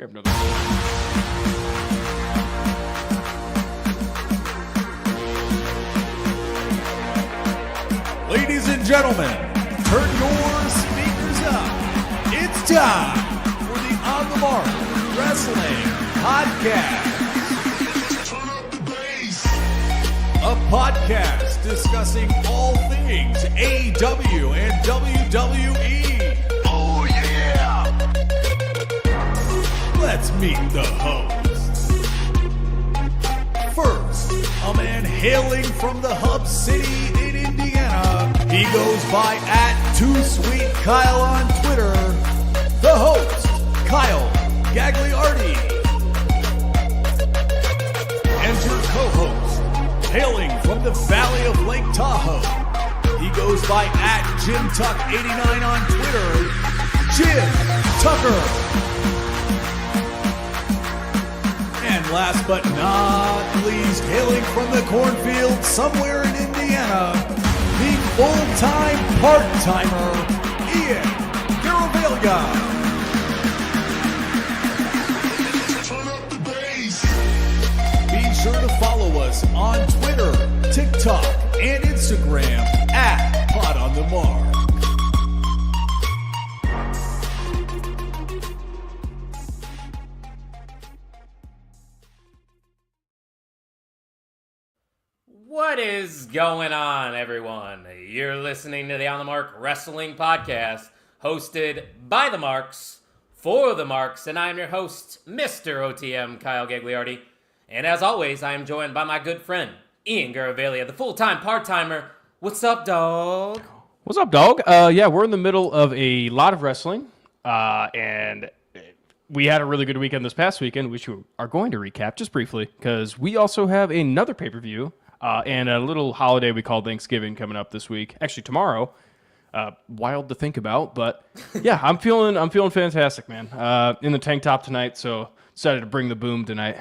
Grab another. Ladies and gentlemen, turn your speakers up. It's time for the On the Mark Wrestling Podcast. Turn up the bass. A podcast discussing all things AEW and WWE. Oh yeah! Let's meet the hosts. First, a man hailing from the hub city in Indiana. He goes by @TooSweetKyle on Twitter. The host, Kyle Gagliardi. And your co-host, hailing from the valley of Lake Tahoe. He goes by @JimTuck89 on Twitter. Jim Tucker. And last but not least, hailing from the cornfield somewhere in Indiana, the full-time part-timer, Ian Garavaglia. Turn up the bass. Be sure to follow us on Twitter, TikTok, and Instagram @PodOnTheMark. What is going on, everyone? You're listening to the On the Mark Wrestling Podcast, hosted by the Marks, for the Marks, and I'm your host, Mr. OTM Kyle Gagliardi. And as always, I am joined by my good friend, Ian Garavaglia, the full-time part-timer. What's up, dog? What's up, dog? Yeah, we're in the middle of a lot of wrestling, and we had a really good weekend this past weekend, which we are going to recap just briefly, because we also have another pay-per-view and a little holiday we call Thanksgiving coming up this week. Actually, tomorrow. Wild to think about, but yeah, I'm feeling fantastic, man. In the tank top tonight, so decided to bring the boom tonight.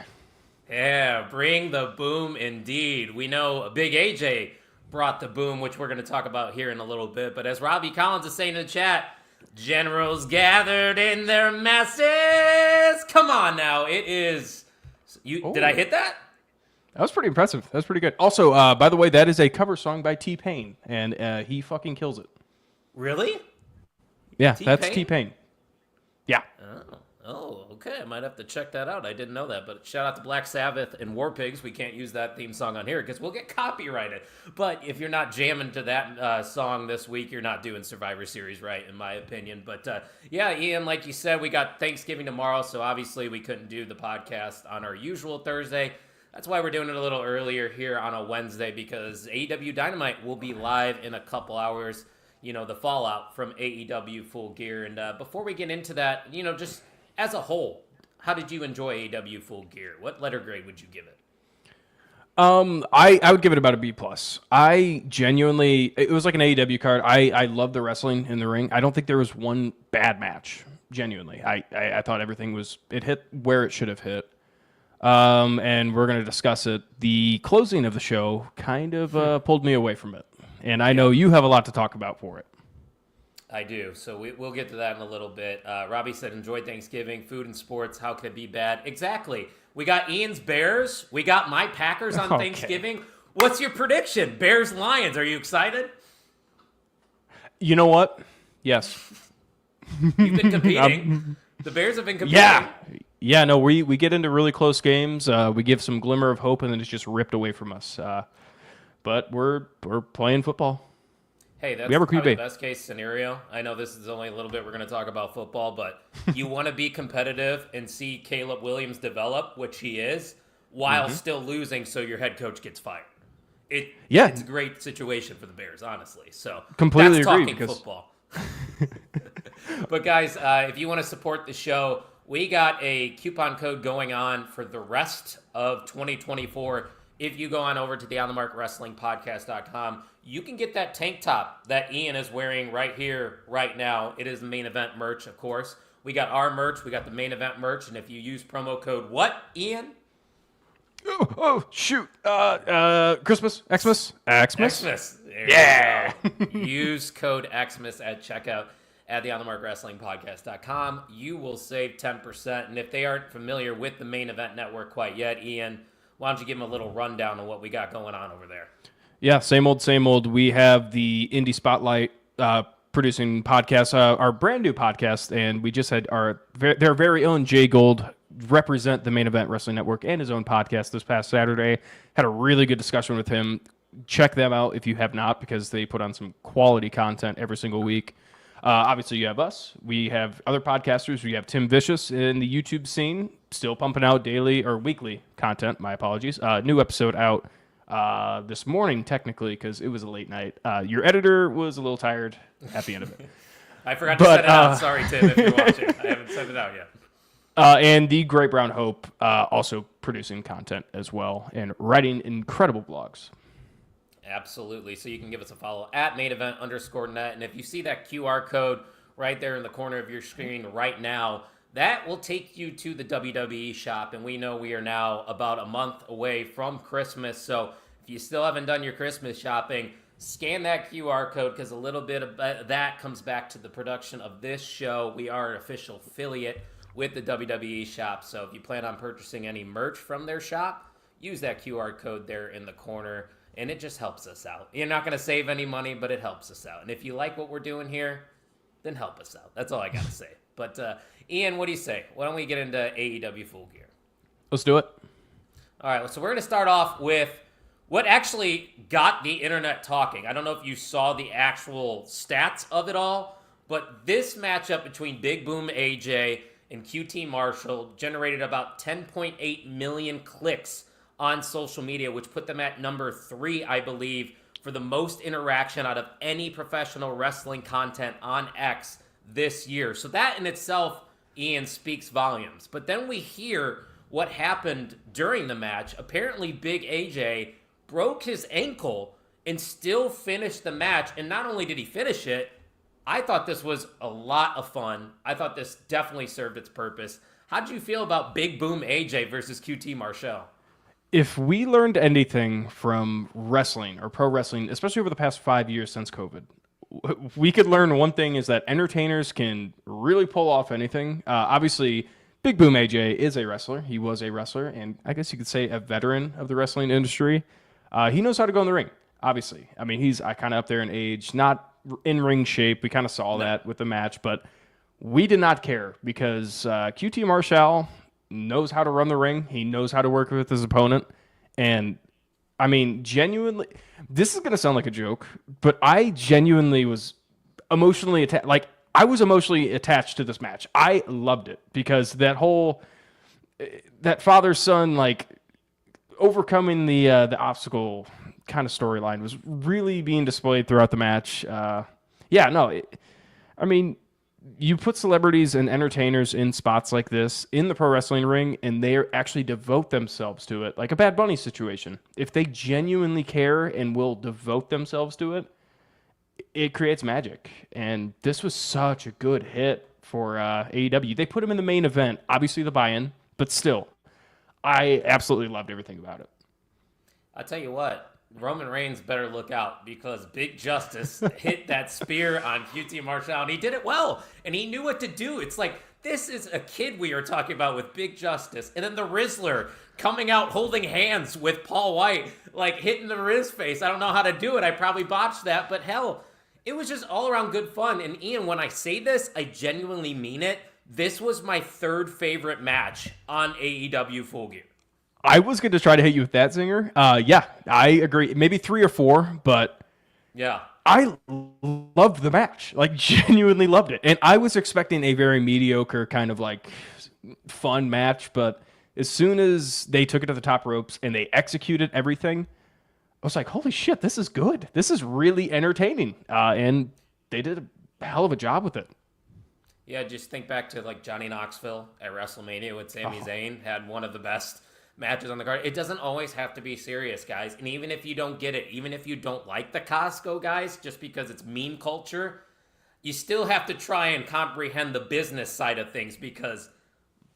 Yeah, bring the boom indeed. We know Big AJ brought the boom, which we're going to talk about here in a little bit. But as Robbie Collins is saying in the chat, generals gathered in their masses. Come on now, it is. Did I hit that? That was pretty impressive. That was pretty good. Also, by the way, that is a cover song by T-Pain, and he fucking kills it. Really? Yeah, T-Pain? that's T-Pain. Yeah. Oh, okay. I might have to check that out. I didn't know that, but shout out to Black Sabbath and War Pigs. We can't use that theme song on here because we'll get copyrighted. But if you're not jamming to that song this week, you're not doing Survivor Series right, in my opinion. But yeah, Ian, like you said, we got Thanksgiving tomorrow, so obviously we couldn't do the podcast on our usual Thursday. That's why we're doing it a little earlier here on a Wednesday, because AEW Dynamite will be live in a couple hours. You know, the fallout from AEW Full Gear. And before we get into that, you know, just as a whole, how did you enjoy AEW Full Gear? What letter grade would you give it? I would give it about a B+. I genuinely, it was like an AEW card. I love the wrestling in the ring. I don't think there was one bad match, genuinely. I thought everything it hit where it should have hit. And we're going to discuss it. The closing of the show kind of pulled me away from it. And I know you have a lot to talk about for it. I do. So we'll get to that in a little bit. Robbie said, enjoy Thanksgiving, food and sports. How could it be bad? Exactly. We got Ian's Bears. We got my Packers on Thanksgiving. What's your prediction? Bears Lions. Are you excited? You know what? Yes. You've been competing. The Bears have been competing. Yeah, no, we get into really close games. We give some glimmer of hope, and then it's just ripped away from us. But we're playing football. Hey, that's probably the best case scenario. I know this is only a little bit we're going to talk about football, but you want to be competitive and see Caleb Williams develop, which he is, while still losing, so your head coach gets fired. It's a great situation for the Bears, honestly. So completely that's agree, talking football. But guys, if you want to support the show, we got a coupon code going on for the rest of 2024. If you go on over to the onthemarkwrestlingpodcast.com, you can get that tank top that Ian is wearing right here, right now. It is main event merch, of course. We got our merch. We got the main event merch. And if you use promo code what, Ian? Oh, shoot. Christmas? Xmas? Xmas. There you go. Use code Xmas at checkout. at the onthemarkwrestlingpodcast.com. You will save 10%. And if they aren't familiar with the Main Event Network quite yet, Ian, why don't you give them a little rundown on what we got going on over there? Yeah, same old, same old. We have the Indie Spotlight producing podcast, our brand new podcast, and we just had their very own Jay Gold represent the Main Event Wrestling Network and his own podcast this past Saturday. Had a really good discussion with him. Check them out if you have not, because they put on some quality content every single week. Obviously, you have us. We have other podcasters. We have Tim Vicious in the YouTube scene, still pumping out daily or weekly content. My apologies. New episode out this morning, technically, because it was a late night. Your editor was a little tired at the end of it. I forgot to send it out. Sorry, Tim, if you're watching. I haven't sent it out yet. And the Great Brown Hope also producing content as well and writing incredible blogs. Absolutely. So you can give us a follow at mainevent_net. And if you see that QR code right there in the corner of your screen right now, that will take you to the WWE shop. And we know we are now about a month away from Christmas. So if you still haven't done your Christmas shopping, scan that QR code, because a little bit of that comes back to the production of this show. We are an official affiliate with the WWE shop. So if you plan on purchasing any merch from their shop, use that QR code there in the corner. And it just helps us out. You're not going to save any money, but it helps us out. And if you like what we're doing here, then help us out. That's all I got to say. But, Ian, what do you say? Why don't we get into AEW Full Gear? Let's do it. All right, so we're going to start off with what actually got the internet talking. I don't know if you saw the actual stats of it all, but this matchup between Big Boom AJ and QT Marshall generated about 10.8 million clicks on social media, which put them at number 3, I believe, for the most interaction out of any professional wrestling content on X this year. So that in itself, Ian, speaks volumes. But then we hear what happened during the match. Apparently, Big AJ broke his ankle and still finished the match. And not only did he finish it, I thought this was a lot of fun. I thought this definitely served its purpose. How did you feel about Big Boom AJ versus QT Marshall? If we learned anything from wrestling or pro wrestling, especially over the past 5 years since COVID, we could learn one thing, is that entertainers can really pull off anything. Obviously, Big Boom AJ is a wrestler. He was a wrestler, and I guess you could say a veteran of the wrestling industry. He knows how to go in the ring, obviously. I mean, he's kind of up there in age, not in ring shape. We kind of saw that with the match, but we did not care because QT Marshall knows how to run the ring. He knows how to work with his opponent. And I mean, genuinely, this is going to sound like a joke, but I genuinely was emotionally attached. Like, I was emotionally attached to this match. I loved it because that father-son, like, overcoming the obstacle kind of storyline was really being displayed throughout the match. I mean, you put celebrities and entertainers in spots like this in the pro wrestling ring, and they actually devote themselves to it, like a Bad Bunny situation. If they genuinely care and will devote themselves to it, it creates magic. And this was such a good hit for AEW. They put him in the main event, obviously the buy-in, but still, I absolutely loved everything about it. I'll tell you what, Roman Reigns better look out, because Big Justice hit that spear on QT Marshall, and he did it well, and he knew what to do. It's like, this is a kid we are talking about with Big Justice. And then the Rizzler coming out holding hands with Paul White, like hitting the Riz face. I don't know how to do it. I probably botched that, but hell, it was just all around good fun. And Ian, when I say this, I genuinely mean it. This was my 3rd favorite match on AEW Full Gear. I was going to try to hit you with that, Zinger. Yeah, I agree. Maybe 3 or 4, but yeah, I loved the match. Like, genuinely loved it. And I was expecting a very mediocre kind of like fun match, but as soon as they took it to the top ropes and they executed everything, I was like, holy shit, this is good. This is really entertaining. And they did a hell of a job with it. Yeah, just think back to like Johnny Knoxville at WrestleMania with Sami Zayn, had one of the best matches on the card. It doesn't always have to be serious, guys. And even if you don't get it, even if you don't like the Costco guys, just because it's meme culture, you still have to try and comprehend the business side of things, because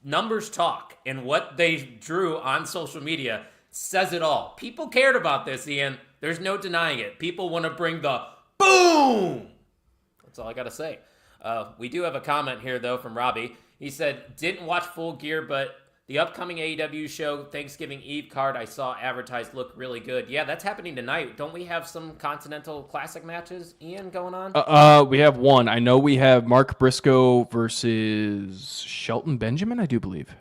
numbers talk, and what they drew on social media says it all. People cared about this, Ian. There's no denying it. People want to bring the boom. That's all I got to say. We do have a comment here, though, from Robbie. He said, didn't watch Full Gear, but the upcoming AEW show, Thanksgiving Eve card, I saw advertised look really good. Yeah, that's happening tonight. Don't we have some Continental Classic matches, Ian, going on? We have one. I know we have Mark Briscoe versus Shelton Benjamin, I do believe.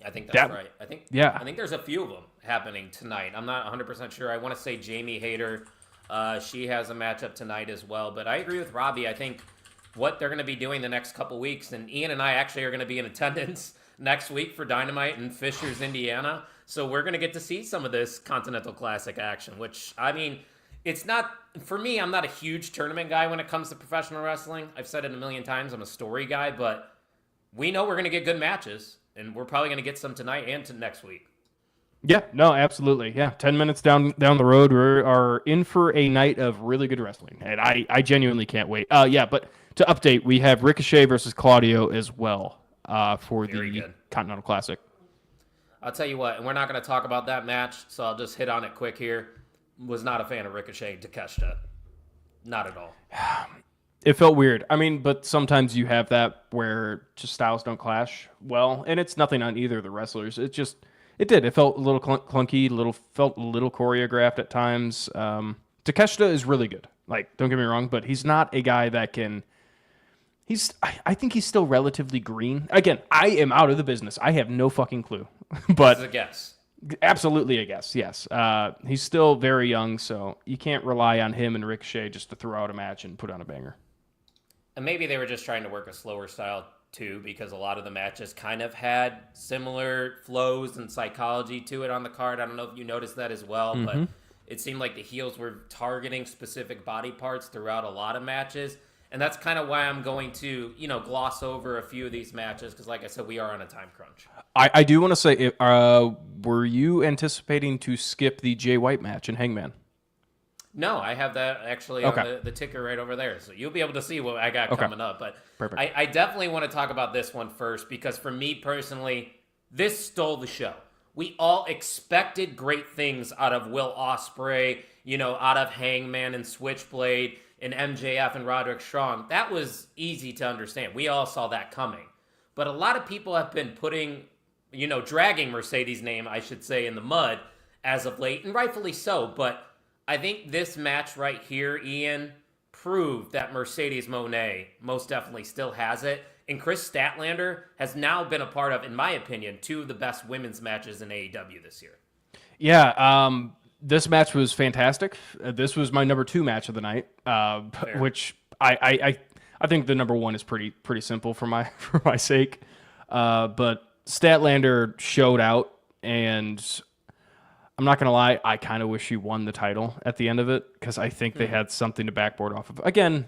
I think that's right. I think there's a few of them happening tonight. I'm not 100% sure. I want to say Jamie Hayter, she has a matchup tonight as well. But I agree with Robbie. I think what they're going to be doing the next couple weeks, and Ian and I actually are going to be in attendance next week for Dynamite in Fishers, Indiana. So we're going to get to see some of this Continental Classic action, which, I mean, it's not, for me, I'm not a huge tournament guy when it comes to professional wrestling. I've said it a million times, I'm a story guy, but we know we're going to get good matches, and we're probably going to get some tonight and to next week. Yeah, no, absolutely. Yeah, 10 minutes down the road, we are in for a night of really good wrestling, and I genuinely can't wait. Yeah, but to update, we have Ricochet versus Claudio as well for the Continental Classic. I'll tell you what, and we're not going to talk about that match, so I'll just hit on it quick here. Was not a fan of Ricochet and Takeshita. Not at all. It felt weird. I mean, but sometimes you have that where just styles don't clash well, and it's nothing on either of the wrestlers. It did. It felt a little clunky, felt a little choreographed at times. Takeshita is really good. Like, don't get me wrong, but he's not a guy that can... I think he's still relatively green. Again, I am out of the business. I have no fucking clue. But this is a guess. Absolutely a guess, yes. He's still very young, so you can't rely on him and Ricochet just to throw out a match and put on a banger. And maybe they were just trying to work a slower style, too, because a lot of the matches kind of had similar flows and psychology to it on the card. I don't know if you noticed that as well, but it seemed like the heels were targeting specific body parts throughout a lot of matches. And that's kind of why I'm going to, gloss over a few of these matches because, like I said, we are on a time crunch. I do want to say, were you anticipating to skip the Jay White match in Hangman? No, I have that actually on the ticker right over there. So you'll be able to see what I got coming up. But perfect. I definitely want to talk about this one first because for me personally, this stole the show. We all expected great things out of Will Ospreay, out of Hangman and Switchblade and MJF and Roderick Strong. That was easy to understand. We all saw that coming. But a lot of people have been putting, dragging Mercedes' name, I should say, in the mud as of late, and rightfully so. But I think this match right here, Ian, proved that Mercedes Moné most definitely still has it. And Chris Statlander has now been a part of, in my opinion, two of the best women's matches in AEW this year. Yeah, this match was fantastic. This was my number 2 match of the night, which I think the number 1 is pretty simple for my sake. But Statlander showed out, and I'm not gonna lie, I kind of wish he won the title at the end of it because I think they had something to backboard off of. Again,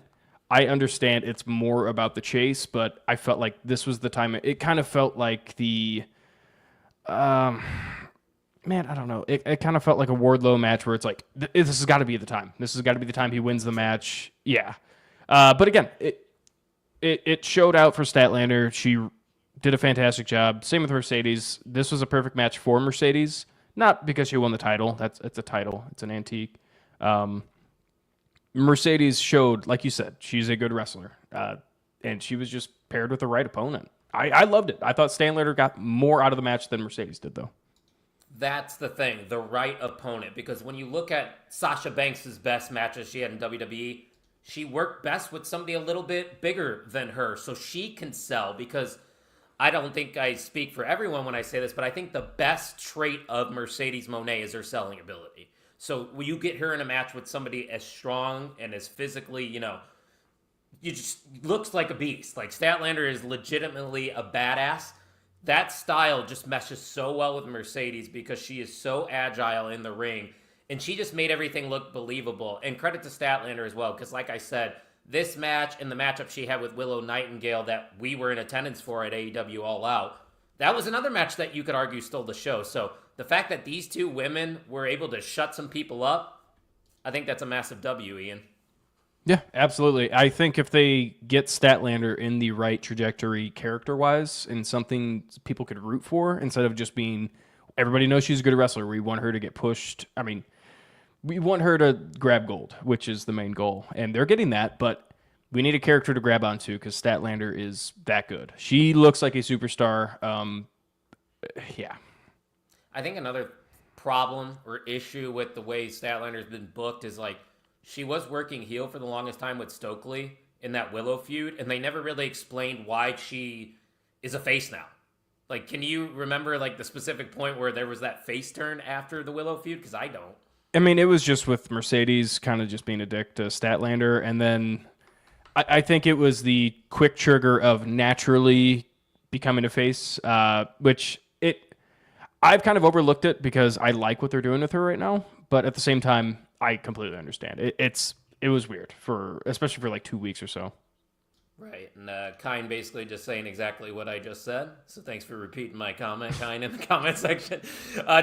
I understand it's more about the chase, but I felt like this was the time. It kind of felt like the, I don't know. It kind of felt like a Wardlow match where it's like, this has got to be the time. This has got to be the time he wins the match. Yeah. But again, it showed out for Statlander. She did a fantastic job. Same with Mercedes. This was a perfect match for Mercedes. Not because she won the title. It's a title. It's an antique. Mercedes showed, like you said, she's a good wrestler. And she was just paired with the right opponent. I loved it. I thought Statlander got more out of the match than Mercedes did, though. That's the thing, the right opponent. Because when you look at Sasha Banks' best matches she had in WWE, she worked best with somebody a little bit bigger than her. So she can sell because I don't think I speak for everyone when I say this, but I think the best trait of Mercedes Moné is her selling ability. So when you get her in a match with somebody as strong and as physically, you just looks like a beast. Like Statlander is legitimately a badass. That style just meshes so well with Mercedes because she is so agile in the ring. And she just made everything look believable. And credit to Statlander as well, because like I said, this match and the matchup she had with Willow Nightingale that we were in attendance for at AEW All Out, that was another match that you could argue stole the show. So the fact that these two women were able to shut some people up, I think that's a massive W, Ian. Yeah, absolutely. I think if they get Statlander in the right trajectory character-wise and something people could root for instead of just being, everybody knows she's a good wrestler. We want her to get pushed. I mean, we want her to grab gold, which is the main goal. And they're getting that, but we need a character to grab onto because Statlander is that good. She looks like a superstar. Yeah. I think another problem or issue with the way Statlander's been booked is like she was working heel for the longest time with Stokely in that Willow feud, and they never really explained why she is a face now. Like, can you remember like the specific point where there was that face turn after the Willow feud? Because I don't. I mean, it was just with Mercedes kind of just being a dick to Statlander, and then I think it was the quick trigger of naturally becoming a face, which I've kind of overlooked it because I like what they're doing with her right now, but at the same time, I completely understand. It was weird especially for like 2 weeks or so. Right, and Kine basically just saying exactly what I just said. So thanks for repeating my comment, Kine, in the comment section.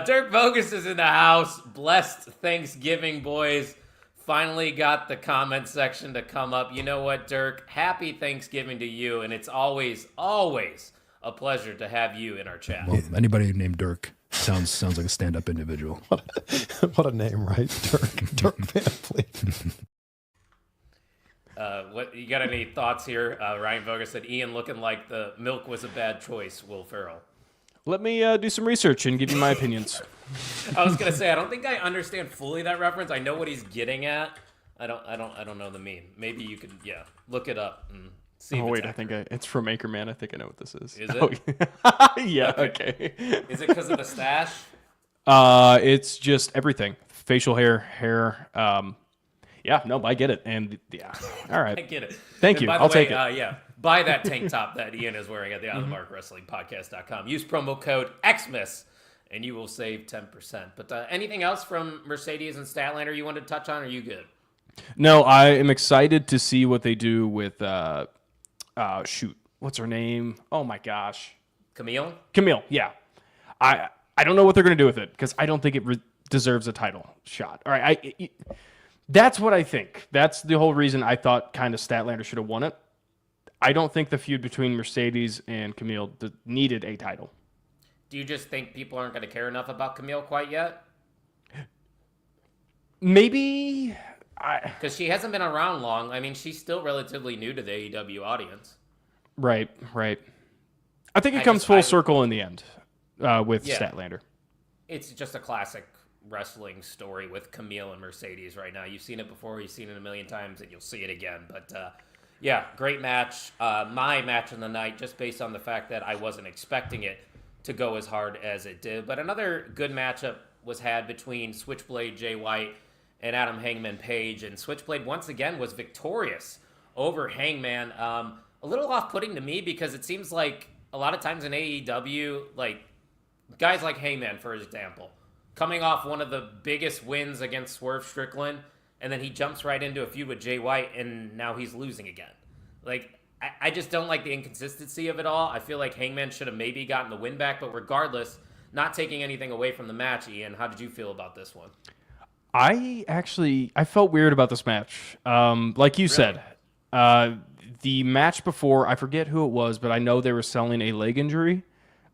Dirk Bogus is in the house. Blessed Thanksgiving, boys. Finally got the comment section to come up. You know what, Dirk? Happy Thanksgiving to you, and it's always, always a pleasure to have you in our chat. Well, anybody named Dirk sounds like a stand-up individual. What a name, right? Dirk Van Fleet. What you got any thoughts here? Ryan Voga said Ian looking like the milk was a bad choice, Will Ferrell. Let me do some research and give you my opinions. I was gonna say I don't think I understand fully that reference. I know what he's getting at. I don't know the meme. Maybe you could look it up and see. Oh wait, I think it's from Anchorman. I think I know what this is. Is it? Oh, yeah. Okay. Is it because of the stash? It's just everything: facial hair. Yeah, no, I get it, and yeah, all right. I get it. Thank you. I'll take it. Yeah, buy that tank top that Ian is wearing at the On the Mark Wrestling Podcast.com. Use promo code XMIS, and you will save 10%. But anything else from Mercedes and Statlander you wanted to touch on? Or are you good? No, I am excited to see what they do with shoot, what's her name? Oh my gosh, Camille, yeah. I don't know what they're going to do with it because I don't think it deserves a title shot. All right, that's what I think. That's the whole reason I thought kind of Statlander should have won it. I don't think the feud between Mercedes and Camille needed a title. do you just think people aren't going to care enough about Camille quite yet? Maybe. Because she hasn't been around long. I mean, she's still relatively new to the AEW audience. Right. I think it comes full circle in the end with Statlander. It's just a classic wrestling story with Camille and Mercedes right now. You've seen it before, you've seen it a million times, and you'll see it again. But great match. My match of the night, just based on the fact that I wasn't expecting it to go as hard as it did. But another good matchup was had between Switchblade Jay White and Adam Hangman Page, and Switchblade once again was victorious over Hangman. A little off-putting to me because it seems like a lot of times in AEW, like guys like Hangman, for example, coming off one of the biggest wins against Swerve Strickland, and then he jumps right into a feud with Jay White, and now he's losing again. Like, I just don't like the inconsistency of it all. I feel like Hangman should have maybe gotten the win back, but regardless, not taking anything away from the match, Ian, how did you feel about this one? I felt weird about this match. Like you said, the match before, I forget who it was, but I know they were selling a leg injury.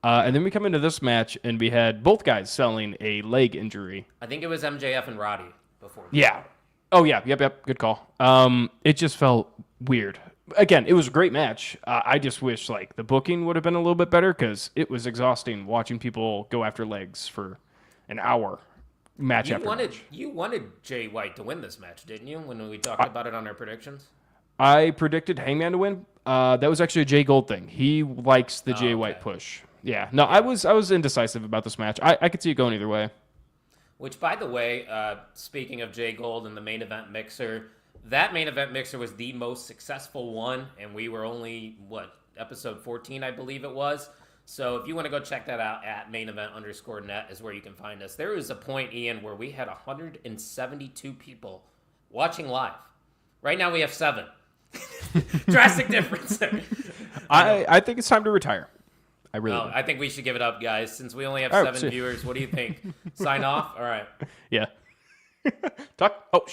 And then we come into this match, and we had both guys selling a leg injury. I think it was MJF and Roddy before. Yeah. Oh, yeah. Yep. Good call. It just felt weird. Again, it was a great match. I just wish like the booking would have been a little bit better because it was exhausting watching people go after legs for an hour. Match. You wanted Jay White to win this match, didn't you? When we talked about it on our predictions, I predicted Hangman to win. That was actually a Jay Gold thing. He likes the Jay White push. Yeah. No, I was indecisive about this match. I could see it going either way. Which, by the way, speaking of Jay Gold and the main event mixer, that main event mixer was the most successful one, and we were only episode 14, I believe it was. So if you want to go check that out at mainevent_net is where you can find us. There was a point, Ian, where we had 172 people watching live. Right now we have 7. Drastic difference there. I think it's time to retire. I really do. I think we should give it up, guys. Since we only have 7 viewers, what do you think? Sign off? All right. Yeah. Talk. Oh,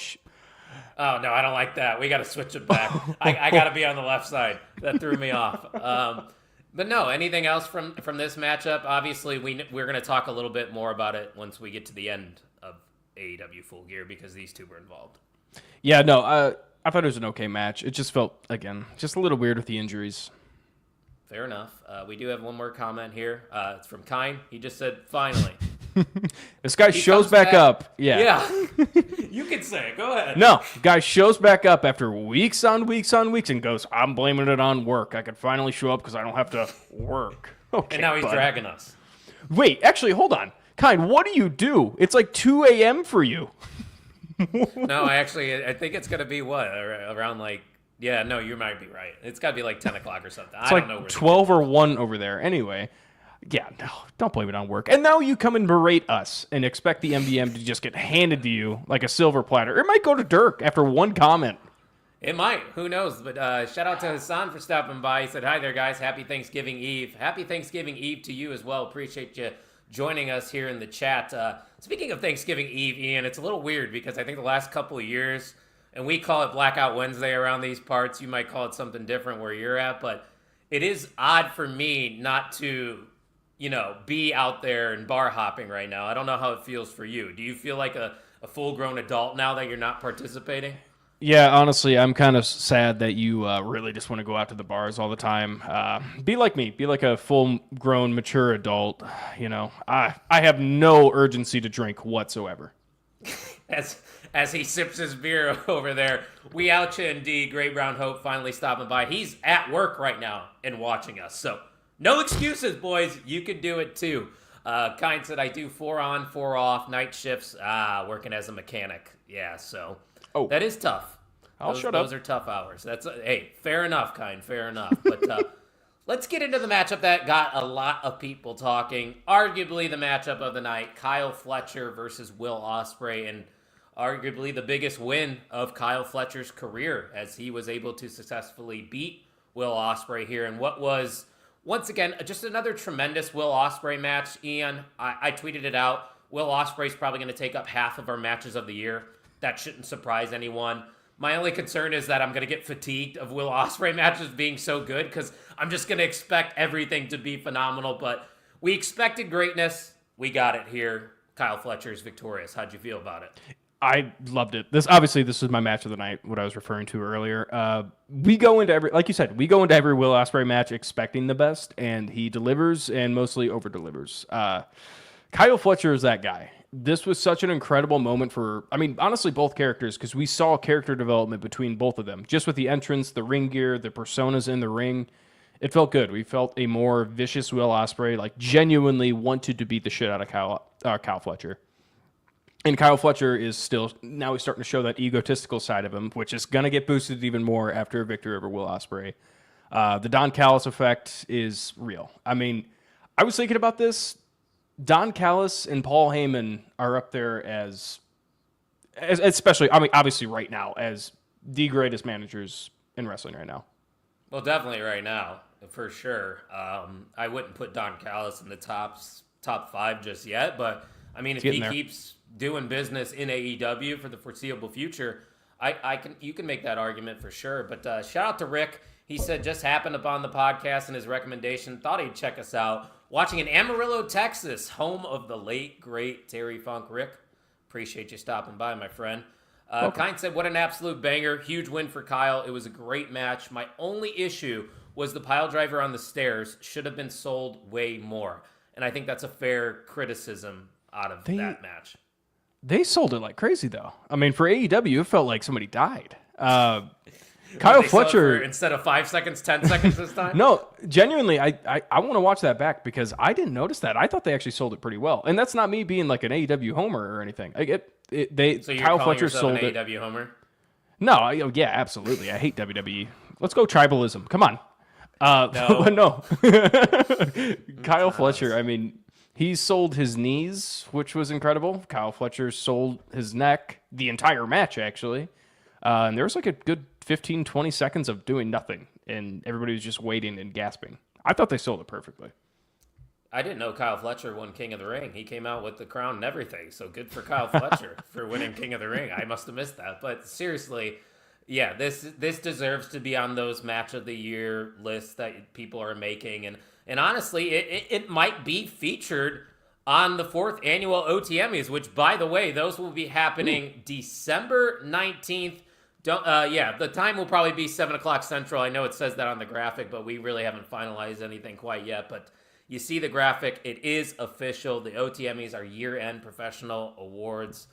Oh, no, I don't like that. We got to switch it back. I got to be on the left side. That threw me off. But no, anything else from this matchup? Obviously, we're going to talk a little bit more about it once we get to the end of AEW Full Gear because these two were involved. Yeah, no. I thought it was an okay match. It just felt, again, just a little weird with the injuries. Fair enough. We do have one more comment here. It's from Kine. He just said, finally. This guy shows back up. Yeah. You can say it. Go ahead. No, guy shows back up after weeks on weeks on weeks and goes, I'm blaming it on work. I could finally show up because I don't have to work. Okay, And now he's dragging us. Wait, actually, hold on. Kind, what do you do? It's like 2 a.m. for you. No, I think it's going to be what? Around like, yeah, no, you might be right. It's got to be like 10 o'clock or something. It's like 12 or 1 over there. Anyway, yeah, no, don't blame it on work. And now you come and berate us and expect the MDM to just get handed to you like a silver platter. It might go to Dirk after one comment. It might. Who knows? But shout out to Hassan for stopping by. He said, hi there, guys. Happy Thanksgiving Eve. Happy Thanksgiving Eve to you as well. Appreciate you joining us here in the chat. Speaking of Thanksgiving Eve, Ian, it's a little weird because I think the last couple of years, and we call it Blackout Wednesday around these parts. You might call it something different where you're at, but it is odd for me not to, be out there and bar hopping right now. I don't know how it feels for you. Do you feel like a full-grown adult now that you're not participating? Yeah, honestly, I'm kind of sad that you really just want to go out to the bars all the time. Be like me. Be like a full-grown, mature adult. I have no urgency to drink whatsoever. As he sips his beer over there, we out you indeed. Great Brown Hope finally stopping by. He's at work right now and watching us. So no excuses, boys. You can do it too. Kind said, I do 4 on, 4 off, night shifts, working as a mechanic. Yeah, so that is tough. Those are tough hours. Hey, fair enough, Kind, fair enough. But let's get into the matchup that got a lot of people talking. Arguably the matchup of the night, Kyle Fletcher versus Will Ospreay, and arguably the biggest win of Kyle Fletcher's career as he was able to successfully beat Will Ospreay here in what was, once again, just another tremendous Will Ospreay match. Ian, I tweeted it out. Will Ospreay's probably going to take up half of our matches of the year. That shouldn't surprise anyone. My only concern is that I'm going to get fatigued of Will Ospreay matches being so good because I'm just going to expect everything to be phenomenal. But we expected greatness. We got it here. Kyle Fletcher is victorious. How'd you feel about it? I loved it. This was my match of the night, what I was referring to earlier. We go into like you said, Will Ospreay match expecting the best, and he delivers and mostly over-delivers. Kyle Fletcher is that guy. This was such an incredible moment for, honestly, both characters, because we saw character development between both of them. Just with the entrance, the ring gear, the personas in the ring, it felt good. We felt a more vicious Will Ospreay, like genuinely wanted to beat the shit out of Kyle Fletcher. And Kyle Fletcher is still, now he's starting to show that egotistical side of him, which is going to get boosted even more after a victory over Will Ospreay. The Don Callis effect is real. I was thinking about this. Don Callis and Paul Heyman are up there as especially, obviously right now, as the greatest managers in wrestling right now. Well, definitely right now, for sure. I wouldn't put Don Callis in the top 5 just yet, but if he keeps doing business in AEW for the foreseeable future, you can make that argument for sure. But shout out to Rick. He said just happened upon the podcast and his recommendation. Thought he'd check us out. Watching in Amarillo, Texas, home of the late, great Terry Funk. Rick, appreciate you stopping by, my friend. Kind said, what an absolute banger. Huge win for Kyle. It was a great match. My only issue was the pile driver on the stairs should have been sold way more. And I think that's a fair criticism out of that match. They sold it like crazy, though. For AEW, it felt like somebody died. Kyle Fletcher, instead of 5 seconds, 10 seconds this time? No, genuinely, I want to watch that back because I didn't notice that. I thought they actually sold it pretty well. And that's not me being like an AEW homer or anything. So you're Kyle calling Fletcher yourself sold an AEW homer? No, yeah, absolutely. I hate WWE. Let's go tribalism. Come on. No. But no. Kyle Fletcher, he sold his knees, which was incredible. Kyle Fletcher sold his neck, the entire match, actually. And there was like a good 15, 20 seconds of doing nothing, and everybody was just waiting and gasping. I thought they sold it perfectly. I didn't know Kyle Fletcher won King of the Ring. He came out with the crown and everything, so good for Kyle Fletcher for winning King of the Ring. I must have missed that. But seriously, yeah, this deserves to be on those match of the year lists that people are making. And honestly, it might be featured on the 4th annual OTMs, which, by the way, those will be happening December 19th, Don't. Yeah, the time will probably be 7 o'clock Central. I know it says that on the graphic, but we really haven't finalized anything quite yet. But you see the graphic; it is official. The OTMEs are year-end professional awards.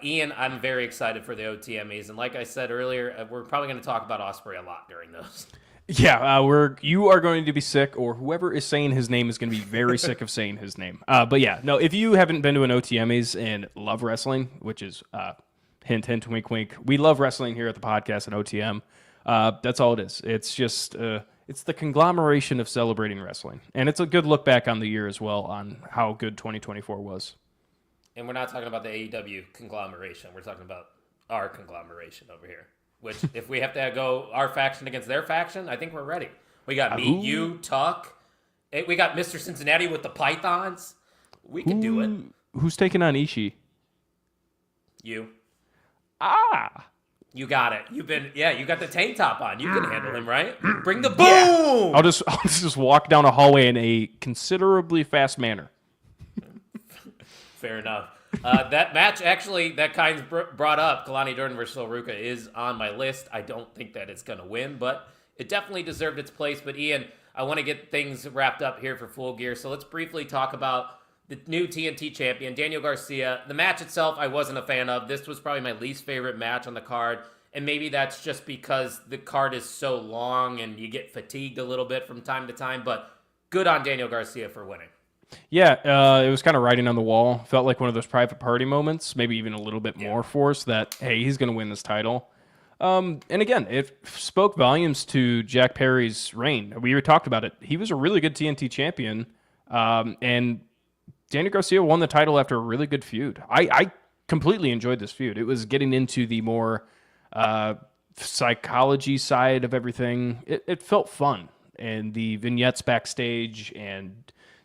Ian, I'm very excited for the OTMEs, and like I said earlier, we're probably going to talk about Ospreay a lot during those. Yeah, you are going to be sick, or whoever is saying his name is going to be very sick of saying his name. But yeah, no, if you haven't been to an OTMEs and love wrestling, which is hint, hint, wink, wink, we love wrestling here at the podcast at OTM. That's all it is. It's just it's the conglomeration of celebrating wrestling, and it's a good look back on the year as well on how good 2024 was. And we're not talking about the AEW conglomeration. We're talking about our conglomeration over here. Which, if we have to go our faction against their faction, I think we're ready. We got me, you, Tuck. We got Mr. Cincinnati with the Pythons. We can do it. Who's taking on Ishii? You. Ah. You got it. You got the tank top on. You can handle him, right? Bring the boom! Yeah. I'll just walk down a hallway in a considerably fast manner. Fair enough. That match, actually, that Kynes brought up, Kalani Durden versus Ulruka, is on my list. I don't think that it's going to win, but it definitely deserved its place. But Ian, I want to get things wrapped up here for Full Gear, so let's briefly talk about the new TNT champion, Daniel Garcia. The match itself, I wasn't a fan of. This was probably my least favorite match on the card, and maybe that's just because the card is so long and you get fatigued a little bit from time to time, but good on Daniel Garcia for winning. Yeah, it was kind of writing on the wall. Felt like one of those private party moments, maybe even a little bit more force that, hey, he's going to win this title. And again, it spoke volumes to Jack Perry's reign. We talked about it. He was a really good TNT champion, and Daniel Garcia won the title after a really good feud. I completely enjoyed this feud. It was getting into the more psychology side of everything. It felt fun, and the vignettes backstage and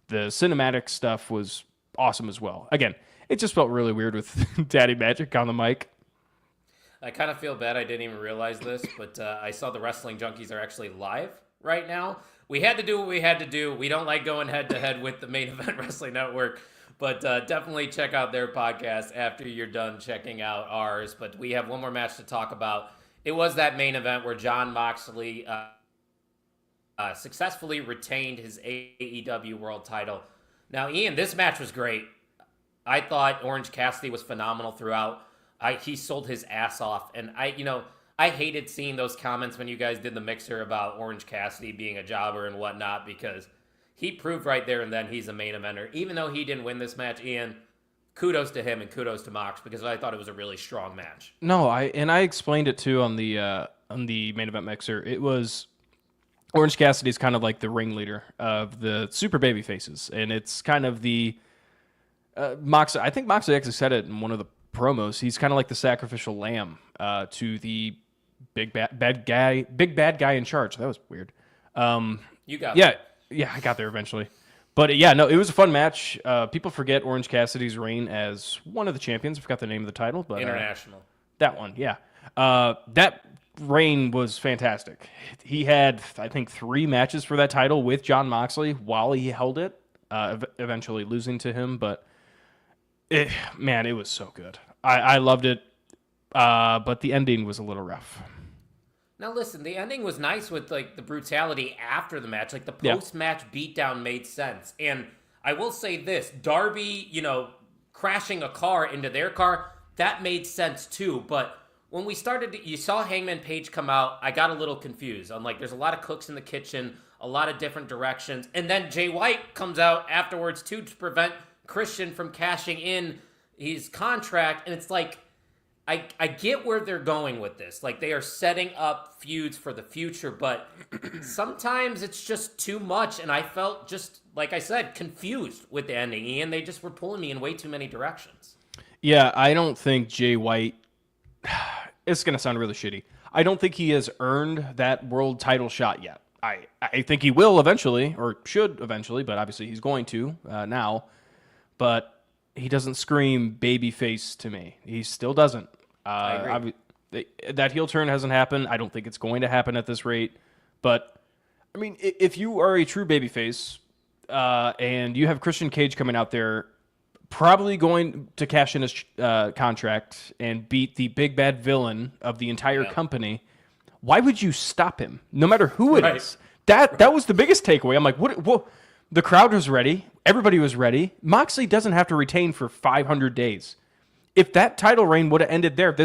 the cinematic stuff was awesome as well. Again, it just felt really weird with Daddy Magic on the mic. I kind of feel bad I didn't even realize this, but I saw the Wrestling Junkies are actually live right now. We had to do what we had to do. We don't like going head-to-head with the Main Event Wrestling Network, but definitely check out their podcast after you're done checking out ours. But we have one more match to talk about. It was that main event where Jon Moxley successfully retained his AEW World title. Now, Ian, this match was great. I thought Orange Cassidy was phenomenal throughout. He sold his ass off, and I hated seeing those comments when you guys did the mixer about Orange Cassidy being a jobber and whatnot, because he proved right there and then he's a main eventer. Even though he didn't win this match, Ian, kudos to him and kudos to Mox, because I thought it was a really strong match. No, I explained it too on the main event mixer. It was Orange Cassidy's kind of like the ringleader of the super baby faces, and it's kind of the Moxley. I think Moxley actually said it in one of the promos. He's kind of like the sacrificial lamb to the big bad guy in charge. That was weird. You got yeah, I got there eventually. But yeah, no, it was a fun match. People forget Orange Cassidy's reign as one of the champions. I forgot the name of the title, but International. That one, yeah. That reign was fantastic. He had, I think, 3 matches for that title with Jon Moxley while he held it, eventually losing to him. But, it was so good. I loved it, but the ending was a little rough. Now, listen, the ending was nice with, like, the brutality after the match. Like, the post-match beatdown made sense. And I will say this, Darby, crashing a car into their car, that made sense, too. But when we started, you saw Hangman Page come out, I got a little confused. I'm like, there's a lot of cooks in the kitchen, a lot of different directions. And then Jay White comes out afterwards, too, to prevent Christian from cashing in his contract. And it's like, I get where they're going with this. Like, they are setting up feuds for the future, but sometimes it's just too much. And I felt just, like I said, confused with the ending, Ian. They just were pulling me in way too many directions. Yeah, I don't think Jay White, it's going to sound really shitty, I don't think he has earned that world title shot yet. I think he will eventually, or should eventually, but obviously he's going to now. But he doesn't scream babyface to me. He still doesn't. I agree. That heel turn hasn't happened. I don't think it's going to happen at this rate. But, I mean, if you are a true babyface and you have Christian Cage coming out there probably going to cash in his contract and beat the big bad villain of the entire company. Why would you stop him, no matter who it is? That was the biggest takeaway. I'm like, what? The crowd was ready. Everybody was ready. Moxley doesn't have to retain for 500 days. If that title reign would have ended there,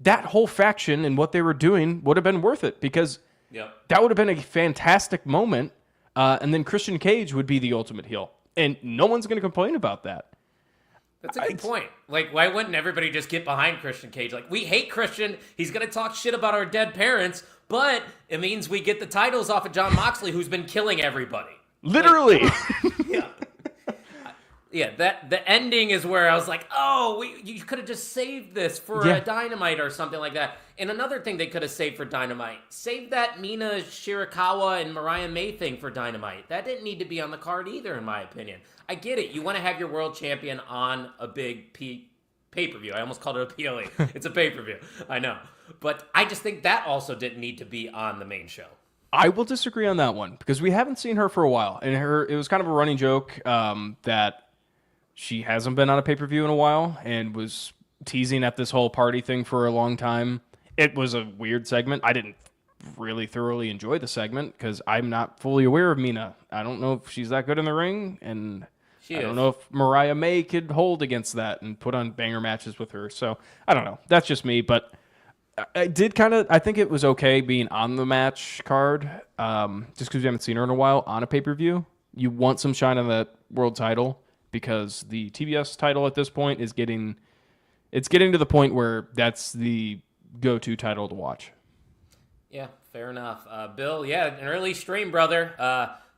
that whole faction and what they were doing would have been worth it, because that would have been a fantastic moment. And then Christian Cage would be the ultimate heel. And no one's going to complain about that. That's a good point. Like, why wouldn't everybody just get behind Christian Cage? Like, we hate Christian. He's going to talk shit about our dead parents, but it means we get the titles off of Jon Moxley, who's been killing everybody. Literally. Yeah, the ending is where I was like, oh, you could have just saved this for a Dynamite or something like that. And another thing they could have saved for Dynamite, save that Mina Shirakawa and Mariah May thing for Dynamite. That didn't need to be on the card either, in my opinion. I get it. You want to have your world champion on a big pay-per-view. I almost called it a PLE. It's a pay-per-view. I know. But I just think that also didn't need to be on the main show. I will disagree on that one, because we haven't seen her for a while. And it was kind of a running joke that she hasn't been on a pay-per-view in a while and was teasing at this whole party thing for a long time. It was a weird segment. I didn't really thoroughly enjoy the segment because I'm not fully aware of Mina. I don't know if she's that good in the ring, and I don't know if Mariah May could hold against that and put on banger matches with her. So I don't know. That's just me, but I think it was okay being on the match card, just because we haven't seen her in a while on a pay-per-view. You want some shine on that world title, because the TBS title at this point is getting to the point where that's the go-to title to watch. Yeah, fair enough. Bill, an early stream, brother.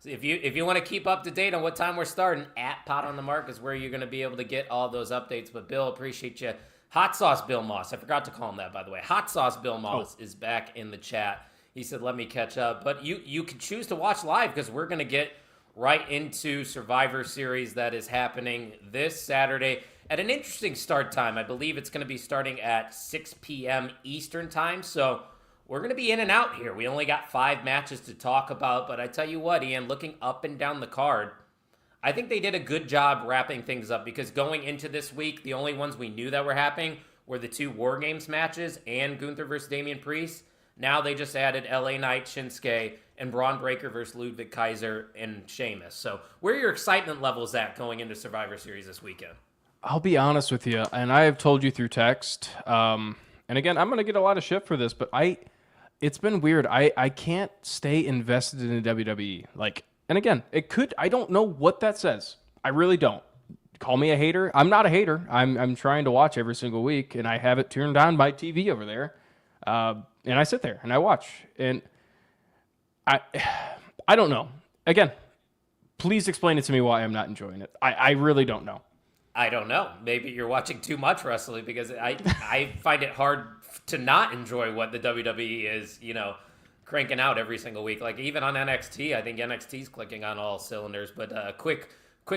If you want to keep up to date on what time we're starting, at Pot on the Mark is where you're going to be able to get all those updates. But Bill, appreciate you. Hot Sauce Bill Moss. I forgot to call him that, by the way. Hot Sauce Bill Moss is back in the chat. He said, let me catch up. But you can choose to watch live, because we're going to get right into Survivor Series that is happening this Saturday at an interesting start time. I believe it's going to be starting at 6 p.m. Eastern time. So we're going to be in and out here. We only got 5 matches to talk about. But I tell you what, Ian, looking up and down the card, I think they did a good job wrapping things up, because going into this week, the only ones we knew that were happening were the 2 War Games matches and Gunther versus Damian Priest. Now they just added LA Knight, Shinsuke, and Braun Breaker versus Ludwig Kaiser and Sheamus. So where are your excitement levels at going into Survivor Series this weekend? I'll be honest with you, and I have told you through text, and again, I'm going to get a lot of shit for this, but it's been weird. I can't stay invested in the WWE. And again, I don't know what that says. I really don't. Call me a hater. I'm not a hater. I'm trying to watch every single week, and I have it turned on by TV over there. And I sit there and I watch, and I don't know. Again, please explain it to me why I'm not enjoying it. I really don't know. I don't know. Maybe you're watching too much wrestling, because I find it hard to not enjoy what the WWE is, cranking out every single week. Like, even on NXT, I think NXT's clicking on all cylinders. But quick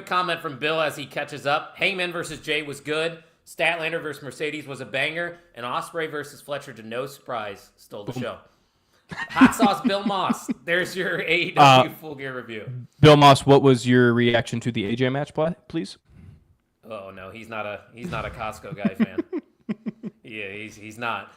comment from Bill as he catches up. Hangman versus Jay was good. Statlander versus Mercedes was a banger. And Ospreay versus Fletcher, to no surprise, stole the show. Hot Sauce Bill Moss. There's your AEW Full Gear review. Bill Moss, what was your reaction to the AJ match, please? Oh no, he's not a Costco guy fan. Yeah, he's not.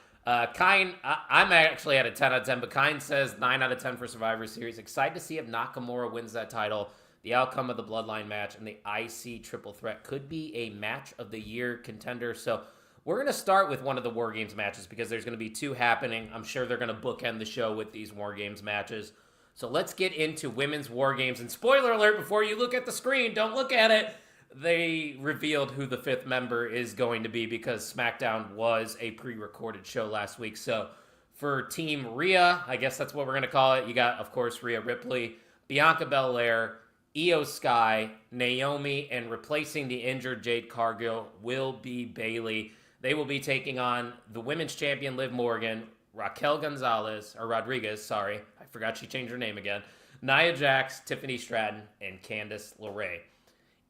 Kine, I'm actually at a 10 out of 10, but Kine says 9 out of 10 for Survivor Series. Excited to see if Nakamura wins that title. The outcome of the Bloodline match and the IC triple threat could be a match of the year contender. So we're going to start with one of the War Games matches, because there's going to be 2 happening. I'm sure they're going to bookend the show with these War Games matches. So let's get into Women's War Games. And spoiler alert, before you look at the screen, don't look at it. They revealed who the 5th member is going to be, because SmackDown was a pre-recorded show last week. So for Team Rhea, I guess that's what we're going to call it, you got, of course, Rhea Ripley, Bianca Belair, Io Sky, Naomi, and replacing the injured Jade Cargill will be Bayley. They will be taking on the women's champion Liv Morgan, Rodriguez, I forgot she changed her name again, Nia Jax, Tiffany Stratton, and Candice LeRae.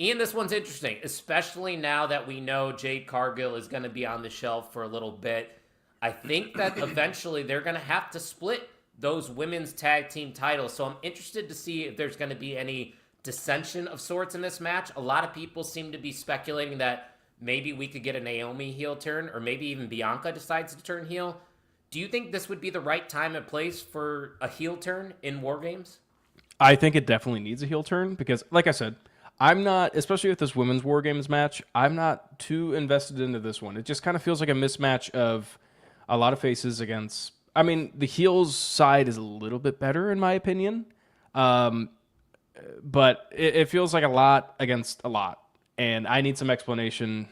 Ian, this one's interesting, especially now that we know Jade Cargill is going to be on the shelf for a little bit. I think that eventually they're going to have to split those women's tag team titles, so I'm interested to see if there's going to be any dissension of sorts in this match. A lot of people seem to be speculating that maybe we could get a Naomi heel turn, or maybe even Bianca decides to turn heel. Do you think this would be the right time and place for a heel turn in War Games? I think it definitely needs a heel turn because, like I said, I'm not, especially with this women's War Games match, I'm not too invested into this one. It just kind of feels like a mismatch of a lot of faces against, I mean, the heels side is a little bit better in my opinion, but it feels like a lot against a lot, and I need some explanation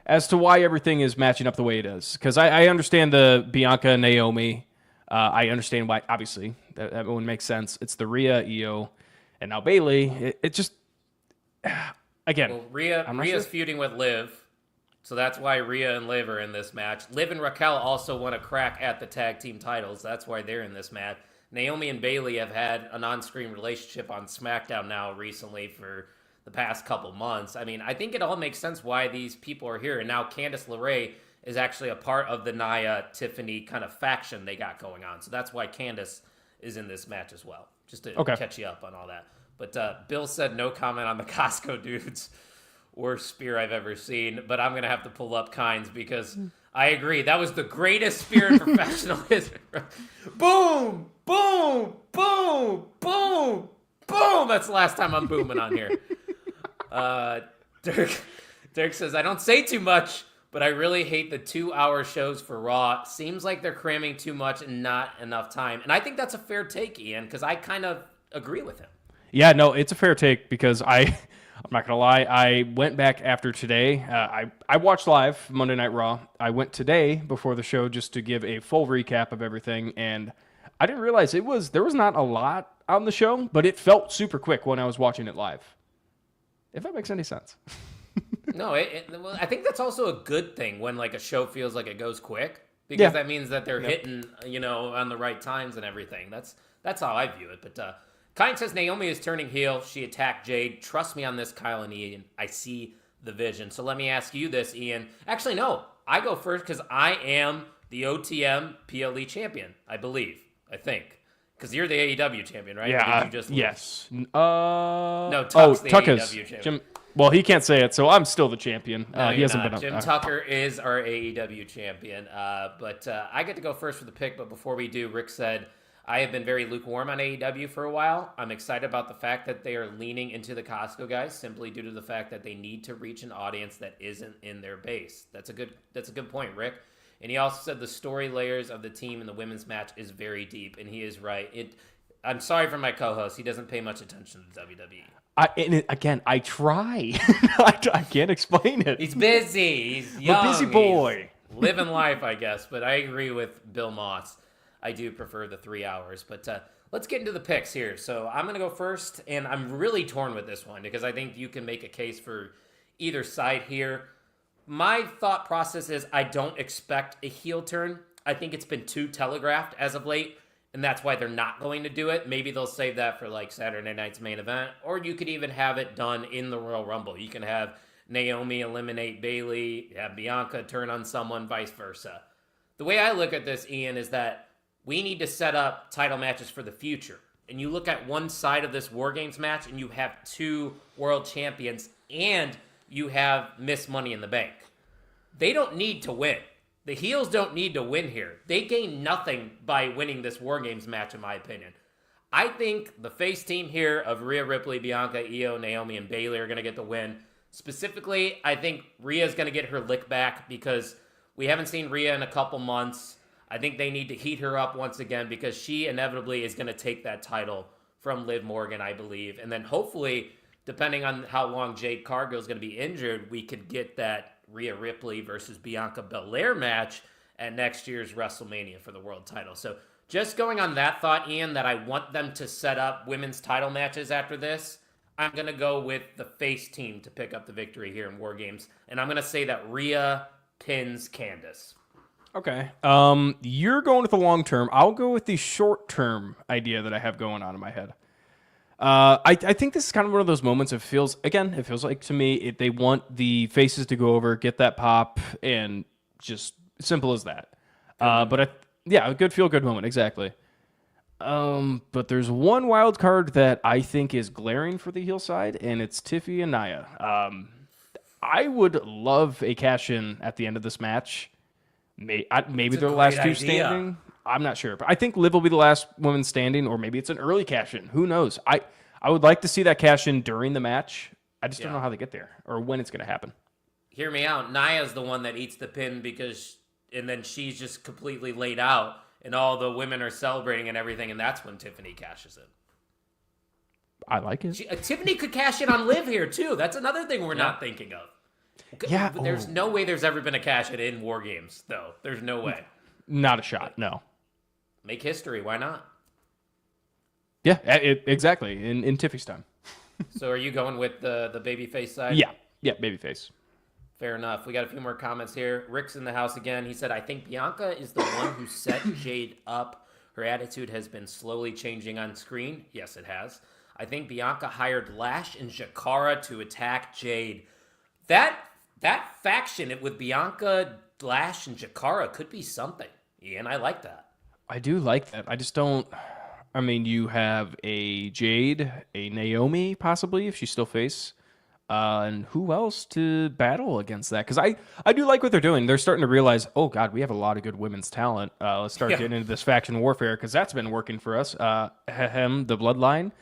as to why everything is matching up the way it is. Because I understand the Bianca Naomi. I understand why, obviously, that one makes sense. It's the Rhea, Io, and now Bailey. It just, again. Well, Rhea's feuding with Liv, so that's why Rhea and Liv are in this match. Liv and Raquel also want to crack at the tag team titles. That's why they're in this match. Naomi and Bailey have had an on-screen relationship on SmackDown now recently for the past couple months. I mean, I think it all makes sense why these people are here. And now Candice LeRae is actually a part of the Nia Tiffany kind of faction they got going on. So that's why Candice is in this match as well, just to catch you up on all that. But Bill said no comment on the Costco dudes. Worst spear I've ever seen. But I'm going to have to pull up Kynes because I agree. That was the greatest spear in professional history. Boom! Boom! Boom! Boom! Boom! That's the last time I'm booming on here. Dirk says, I don't say too much, but I really hate the 2-hour shows for Raw. Seems like they're cramming too much and not enough time. And I think that's a fair take, Ian, because I kind of agree with him. Yeah, no, it's a fair take because I'm not going to lie. I went back after today. I watched live Monday Night Raw. I went today before the show just to give a full recap of everything. And I didn't realize there was not a lot on the show, but it felt super quick when I was watching it live. If that makes any sense. No, well, I think that's also a good thing when like a show feels like it goes quick because that means that they're hitting, on the right times and everything. That's how I view it. But Kyne says Naomi is turning heel. She attacked Jade. Trust me on this, Kyle and Ian. I see the vision. So let me ask you this, Ian. Actually, no, I go first because I am the OTM PLE champion, I think. Because you're the AEW champion, right? Yeah. Did you just yes. No, Tuck's the AEW champion. Well, he can't say it, so I'm still the champion. No, he hasn't been up. Jim Tucker is our AEW champion. But I get to go first for the pick. But before we do, Rick said, I have been very lukewarm on AEW for a while. I'm excited about the fact that they are leaning into the Costco guys simply due to the fact that they need to reach an audience that isn't in their base. That's a good point, Rick. And he also said the story layers of the team in the women's match is very deep, and he is right. I'm sorry for my co-host. He doesn't pay much attention to WWE. I try. I can't explain it. He's busy. He's young. A busy boy. He's living life, I guess. But I agree with Bill Moss. I do prefer the 3 hours. But let's get into the picks here. So I'm going to go first, and I'm really torn with this one because I think you can make a case for either side here. My thought process is I don't expect a heel turn. I think it's been too telegraphed as of late, and that's why they're not going to do it. Maybe they'll save that for like Saturday night's main event, or you could even have it done in the Royal Rumble. You can have Naomi eliminate Bailey, have Bianca turn on someone, vice versa. The way I look at this, Ian, is that we need to set up title matches for the future. And you look at one side of this War Games match, and you have 2 world champions, and you have Miss Money in the Bank. They don't need to win. The heels don't need to win here. They gain nothing by winning this War Games match, in my opinion. I think the face team here of Rhea Ripley, Bianca, Io, Naomi, and Bailey are going to get the win. Specifically, I think Rhea's going to get her lick back because we haven't seen Rhea in a couple months. I think they need to heat her up once again because she inevitably is going to take that title from Liv Morgan, I believe. And then hopefully, depending on how long Jade Cargill is going to be injured, we could get that Rhea Ripley versus Bianca Belair match at next year's WrestleMania for the world title. So just going on that thought, Ian, that I want them to set up women's title matches after this, I'm going to go with the face team to pick up the victory here in War Games. And I'm going to say that Rhea pins Candice. Okay. You're going with the long term. I'll go with the short term idea that I have going on in my head. I think this is kind of one of those moments. It feels like to me, they want the faces to go over, get that pop, and just simple as that. A good feel-good moment, exactly. But there's one wild card that I think is glaring for the heel side, and it's Tiffy and Nia. I would love a cash-in at the end of this match. Maybe they're the last two idea. standing. I'm not sure. But I think Liv will be the last woman standing, or maybe it's an early cash-in. Who knows? I would like to see that cash-in during the match. I just don't know how they get there or when it's going to happen. Hear me out. Nia's the one that eats the pin and then she's just completely laid out, and all the women are celebrating and everything, and that's when Tiffany cashes in. I like it. Tiffany could cash in on Liv here, too. That's another thing we're not thinking of. Yeah. There's no way there's ever been a cash in War Games, though. There's no way. Not a shot, no. Make history. Why not? Yeah, exactly. In Tiffy's time. So are you going with the babyface side? Yeah, babyface. Fair enough. We got a few more comments here. Rick's in the house again. He said, I think Bianca is the one who set Jade up. Her attitude has been slowly changing on screen. Yes, it has. I think Bianca hired Lash and Jakara to attack Jade. That faction with Bianca, Lash, and Jakara could be something. Ian, I like that. I do like that. I just don't... I mean, you have a Jade, a Naomi, possibly, if she's still face. And who else to battle against that? Because I do like what they're doing. They're starting to realize, oh, God, we have a lot of good women's talent. Let's start getting into this faction warfare because that's been working for us. The Bloodline.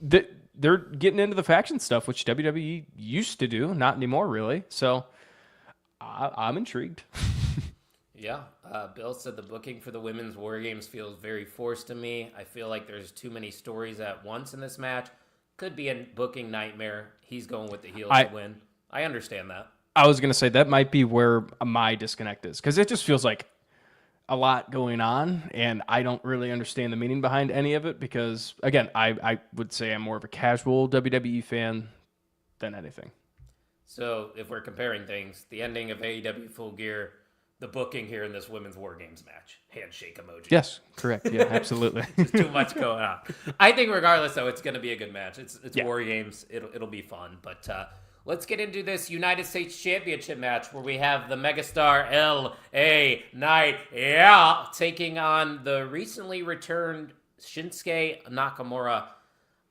They're getting into the faction stuff, which WWE used to do. Not anymore, really. So I'm intrigued. Yeah. Bill said the booking for the women's War Games feels very forced to me. I feel like there's too many stories at once in this match. Could be a booking nightmare. He's going with the heels to win. I understand that. I was going to say that might be where my disconnect is because it just feels like a lot going on, and I don't really understand the meaning behind any of it because, again, I would say I'm more of a casual WWE fan than anything. So if we're comparing things, the ending of AEW Full Gear, the booking here in this women's War Games match, handshake emoji. Yes, correct. Yeah, absolutely. There's too much going on. I think regardless, though, it's going to be a good match. It's War Games. It'll be fun. But let's get into this United States Championship match where we have the megastar L.A. Knight, taking on the recently returned Shinsuke Nakamura.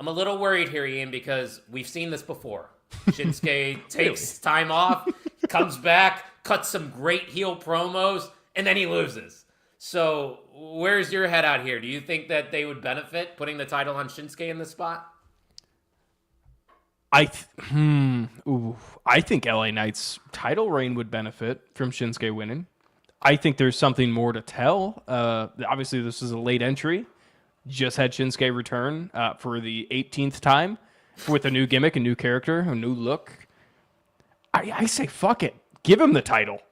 I'm a little worried here, Ian, because we've seen this before. Shinsuke takes time off, comes back, cuts some great heel promos, and then he loses. So where's your head out here? Do you think that they would benefit putting the title on Shinsuke in this spot? I think LA Knight's title reign would benefit from Shinsuke winning. I think there's something more to tell. Obviously, this is a late entry. Just had Shinsuke return for the 18th time with a new gimmick, a new character, a new look. I say fuck it. Give him the title.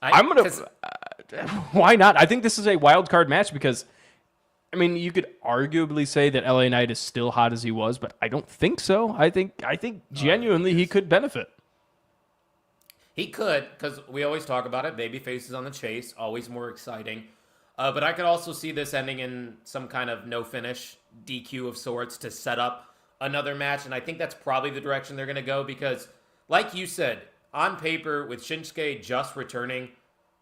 Why not? I think this is a wild card match because, I mean, you could arguably say that LA Knight is still hot as he was, but I don't think so. I think genuinely he could benefit. He could, because we always talk about it. Baby faces on the chase, always more exciting. But I could also see this ending in some kind of no finish DQ of sorts to set up another match, and I think that's probably the direction they're going to go because, like you said, on paper, with Shinsuke just returning,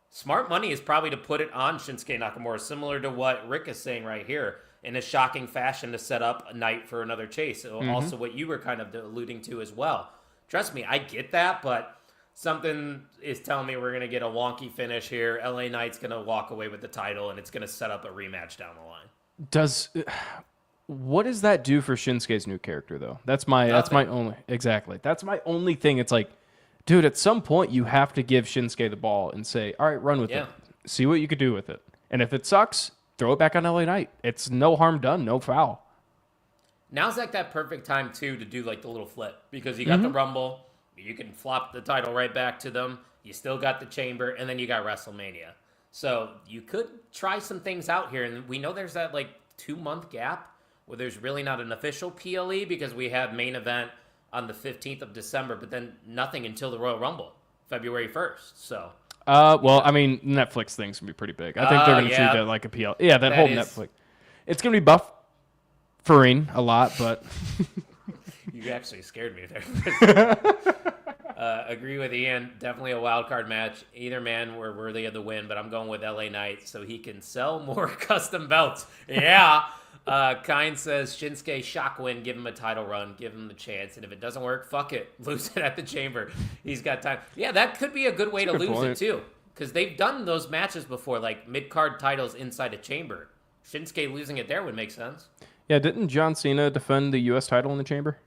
smart money is probably to put it on Shinsuke Nakamura, similar to what Rick is saying right here, in a shocking fashion to set up a night for another chase. Also what you were kind of alluding to as well. Trust me, I get that, but something is telling me we're going to get a wonky finish here. LA Knight's going to walk away with the title, and it's going to set up a rematch down the line. What does that do for Shinsuke's new character, though? That's my only thing. It's like, dude, at some point you have to give Shinsuke the ball and say, all right, run with it. See what you could do with it. And if it sucks, throw it back on LA Knight. It's no harm done, no foul. Now's like that perfect time, too, to do like the little flip. Because you got the Rumble, you can flop the title right back to them, you still got the Chamber, and then you got WrestleMania. So you could try some things out here. And we know there's that like 2-month gap where there's really not an official PLE because we have main event on the 15th of December, but then nothing until the Royal Rumble, February 1st. So, well, I mean, Netflix thing's gonna be pretty big. I think they're gonna treat that like a PL. Yeah, that whole Netflix. It's gonna be buffering a lot, but you actually scared me there. Agree with Ian. Definitely a wild card match. Either man were worthy of the win, but I'm going with LA Knight so he can sell more custom belts. Yeah. Kine says Shinsuke shock win, give him a title run, give him the chance, and if it doesn't work, fuck it, lose it at the Chamber. He's got time. Yeah, that could be a good way to lose it too, because they've done those matches before, like mid-card titles inside a Chamber. Shinsuke losing it there would make sense. Yeah, didn't John Cena defend the U.S. title in the Chamber?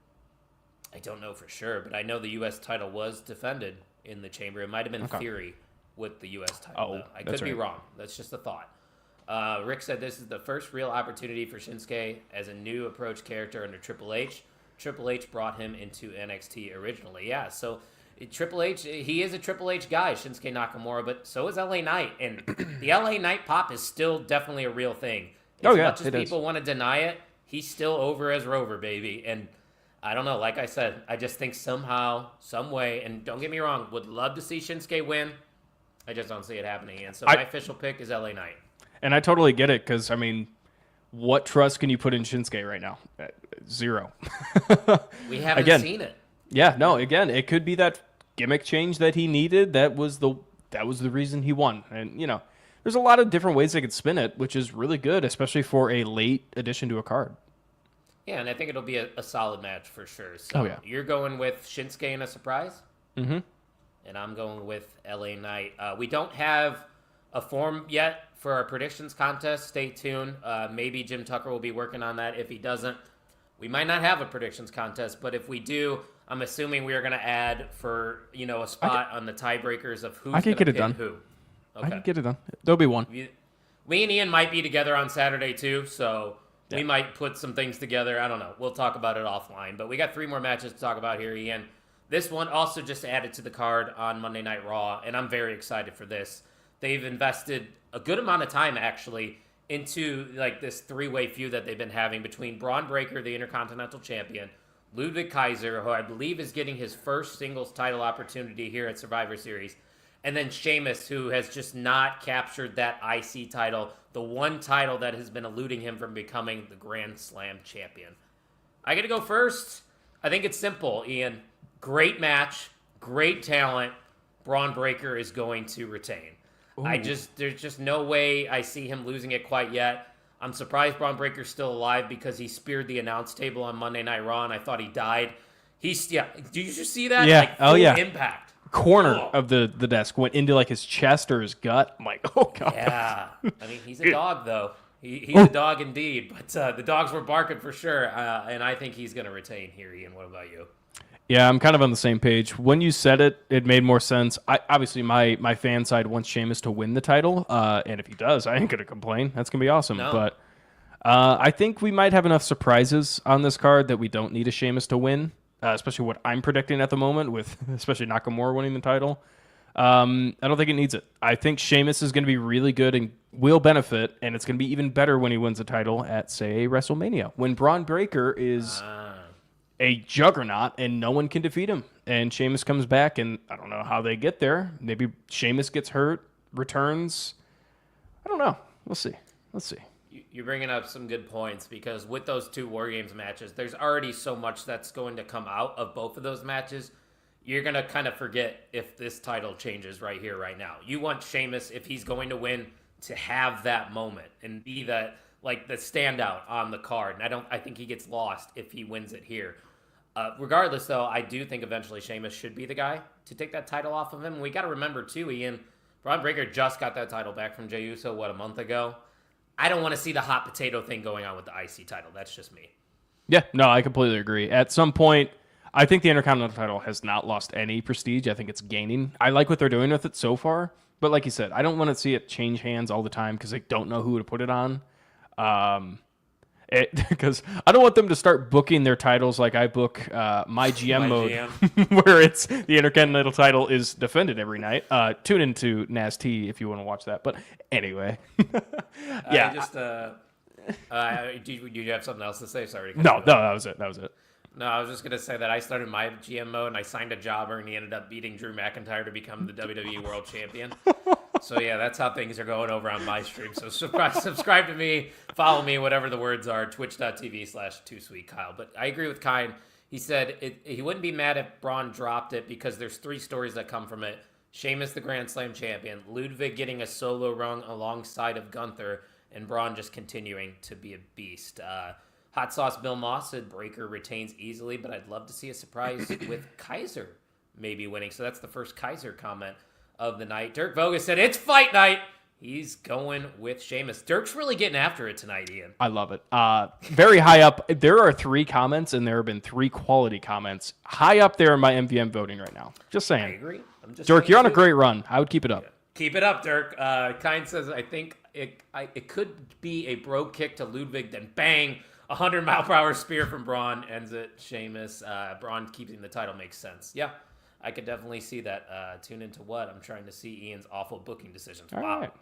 I don't know for sure, but I know the U.S. title was defended in the Chamber. It might have been Theory with the U.S. title. Though. I could be wrong. That's just a thought. Rick said this is the first real opportunity for Shinsuke as a new approach character under Triple H. Triple H brought him into NXT originally. Yeah, so Triple H, he is a Triple H guy, Shinsuke Nakamura, but so is LA Knight. And the LA Knight pop is still definitely a real thing. As much as people want to deny it, he's still over as Rover, baby. And I don't know, like I said, I just think somehow, some way, and don't get me wrong, would love to see Shinsuke win. I just don't see it happening. And so my official pick is LA Knight. And I totally get it, because, I mean, what trust can you put in Shinsuke right now? Zero. We haven't seen it. Yeah, no, again, it could be that gimmick change that he needed. That was the reason he won. And, you know, there's a lot of different ways they could spin it, which is really good, especially for a late addition to a card. Yeah, and I think it'll be a solid match for sure. So you're going with Shinsuke in a surprise? Mm-hmm. And I'm going with LA Knight. We don't have a form yet for our predictions contest. Stay tuned. Maybe Jim Tucker will be working on that. If he doesn't, we might not have a predictions contest. But if we do, I'm assuming we are going to add for a spot on the tiebreakers of who's going to pick who. Okay. I can get it done. There'll be one. Me and Ian might be together on Saturday too, so we might put some things together. I don't know. We'll talk about it offline. But we got 3 more matches to talk about here, Ian. This one also just added to the card on Monday Night Raw, and I'm very excited for this. They've invested a good amount of time, actually, into like this 3-way feud that they've been having between Braun Breaker, the Intercontinental Champion, Ludwig Kaiser, who I believe is getting his first singles title opportunity here at Survivor Series, and then Sheamus, who has just not captured that IC title, the one title that has been eluding him from becoming the Grand Slam champion. I got to go first. I think it's simple, Ian. Great match, great talent. Braun Breaker is going to retain. There's just no way I see him losing it quite yet. I'm surprised Braun Breaker's still alive because he speared the announce table on Monday Night Raw, and I thought he died. Did you just see that? Yeah. Like, full impact. Corner of the desk went into like his chest or his gut. I'm like, oh god. Yeah, I mean he's a dog though. He's a dog indeed. But the dogs were barking for sure, and I think he's going to retain here. Ian, what about you? Yeah, I'm kind of on the same page. When you said it, it made more sense. Obviously, my fan side wants Sheamus to win the title, and if he does, I ain't gonna complain. That's gonna be awesome. No. But I think we might have enough surprises on this card that we don't need a Sheamus to win. Especially what I'm predicting at the moment, with especially Nakamura winning the title. I don't think it needs it. I think Sheamus is going to be really good and will benefit, and it's going to be even better when he wins the title at, say, WrestleMania, when Braun Breaker is a juggernaut and no one can defeat him. And Sheamus comes back, and I don't know how they get there. Maybe Sheamus gets hurt, returns. I don't know. We'll see. Let's see. You're bringing up some good points, because with those 2 War Games matches, there's already so much that's going to come out of both of those matches. You're going to kind of forget if this title changes right here, right now. You want Sheamus, if he's going to win, to have that moment and be the standout on the card. And I think he gets lost if he wins it here. Regardless, though, I do think eventually Sheamus should be the guy to take that title off of him. And we got to remember, too, Ian, Braun Breaker just got that title back from Jey Uso, a month ago? I don't want to see the hot potato thing going on with the IC title. That's just me. Yeah, no, I completely agree. At some point, I think the Intercontinental title has not lost any prestige. I think it's gaining. I like what they're doing with it so far. But like you said, I don't want to see it change hands all the time because they don't know who to put it on. Because I don't want them to start booking their titles like I book my GM mode, where it's the Intercontinental title is defended every night. Tune into NAST if you want to watch that. But anyway, do you have something else to say? Sorry. No, that was it. No, I was just going to say that I started my GM mode and I signed a jobber and he ended up beating Drew McIntyre to become the WWE World Champion. So, yeah, that's how things are going over on my stream. So, subscribe to me, follow me, whatever the words are, twitch.tv/2sweetkyle. But I agree with Kine. He said he wouldn't be mad if Braun dropped it because there's 3 stories that come from it. Sheamus, the Grand Slam champion, Ludwig getting a solo run alongside of Gunther, and Braun just continuing to be a beast. Hot Sauce Bill Moss said Breaker retains easily, but I'd love to see a surprise with Kaiser maybe winning. So that's the first Kaiser comment of the night. Dirk Vogus said, it's fight night. He's going with Sheamus. Dirk's really getting after it tonight, Ian. I love it. Very high up. There are 3 comments, and there have been 3 quality comments. High up there in my MVM voting right now. Just saying. I agree. I'm just Dirk, saying you're on a too. great run. I would keep it up. Keep it up, Dirk. Kind says, I think it could be a bro kick to Ludwig, then bang, 100-mile-per-hour spear from Braun ends it. Sheamus. Braun keeping the title makes sense. Yeah, I could definitely see that. Tune into what? I'm trying to see Ian's awful booking decisions. All Wow. right.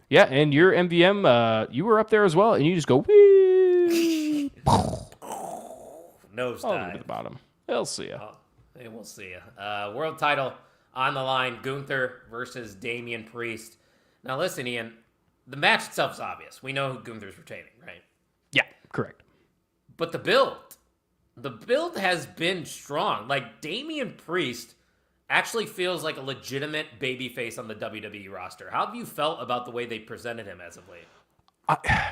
Yeah, and your MVM, you were up there as well, and you just go, wee. Nose All the way dive. to the bottom. We'll see ya. Oh, hey, we'll see you. World title on the line. Gunther versus Damian Priest. Now listen, Ian. The match itself is obvious. We know who Gunther's retaining, right? Yeah, correct. But the build has been strong. Like, Damian Priest actually feels like a legitimate babyface on the WWE roster. How have you felt about the way they presented him as of late?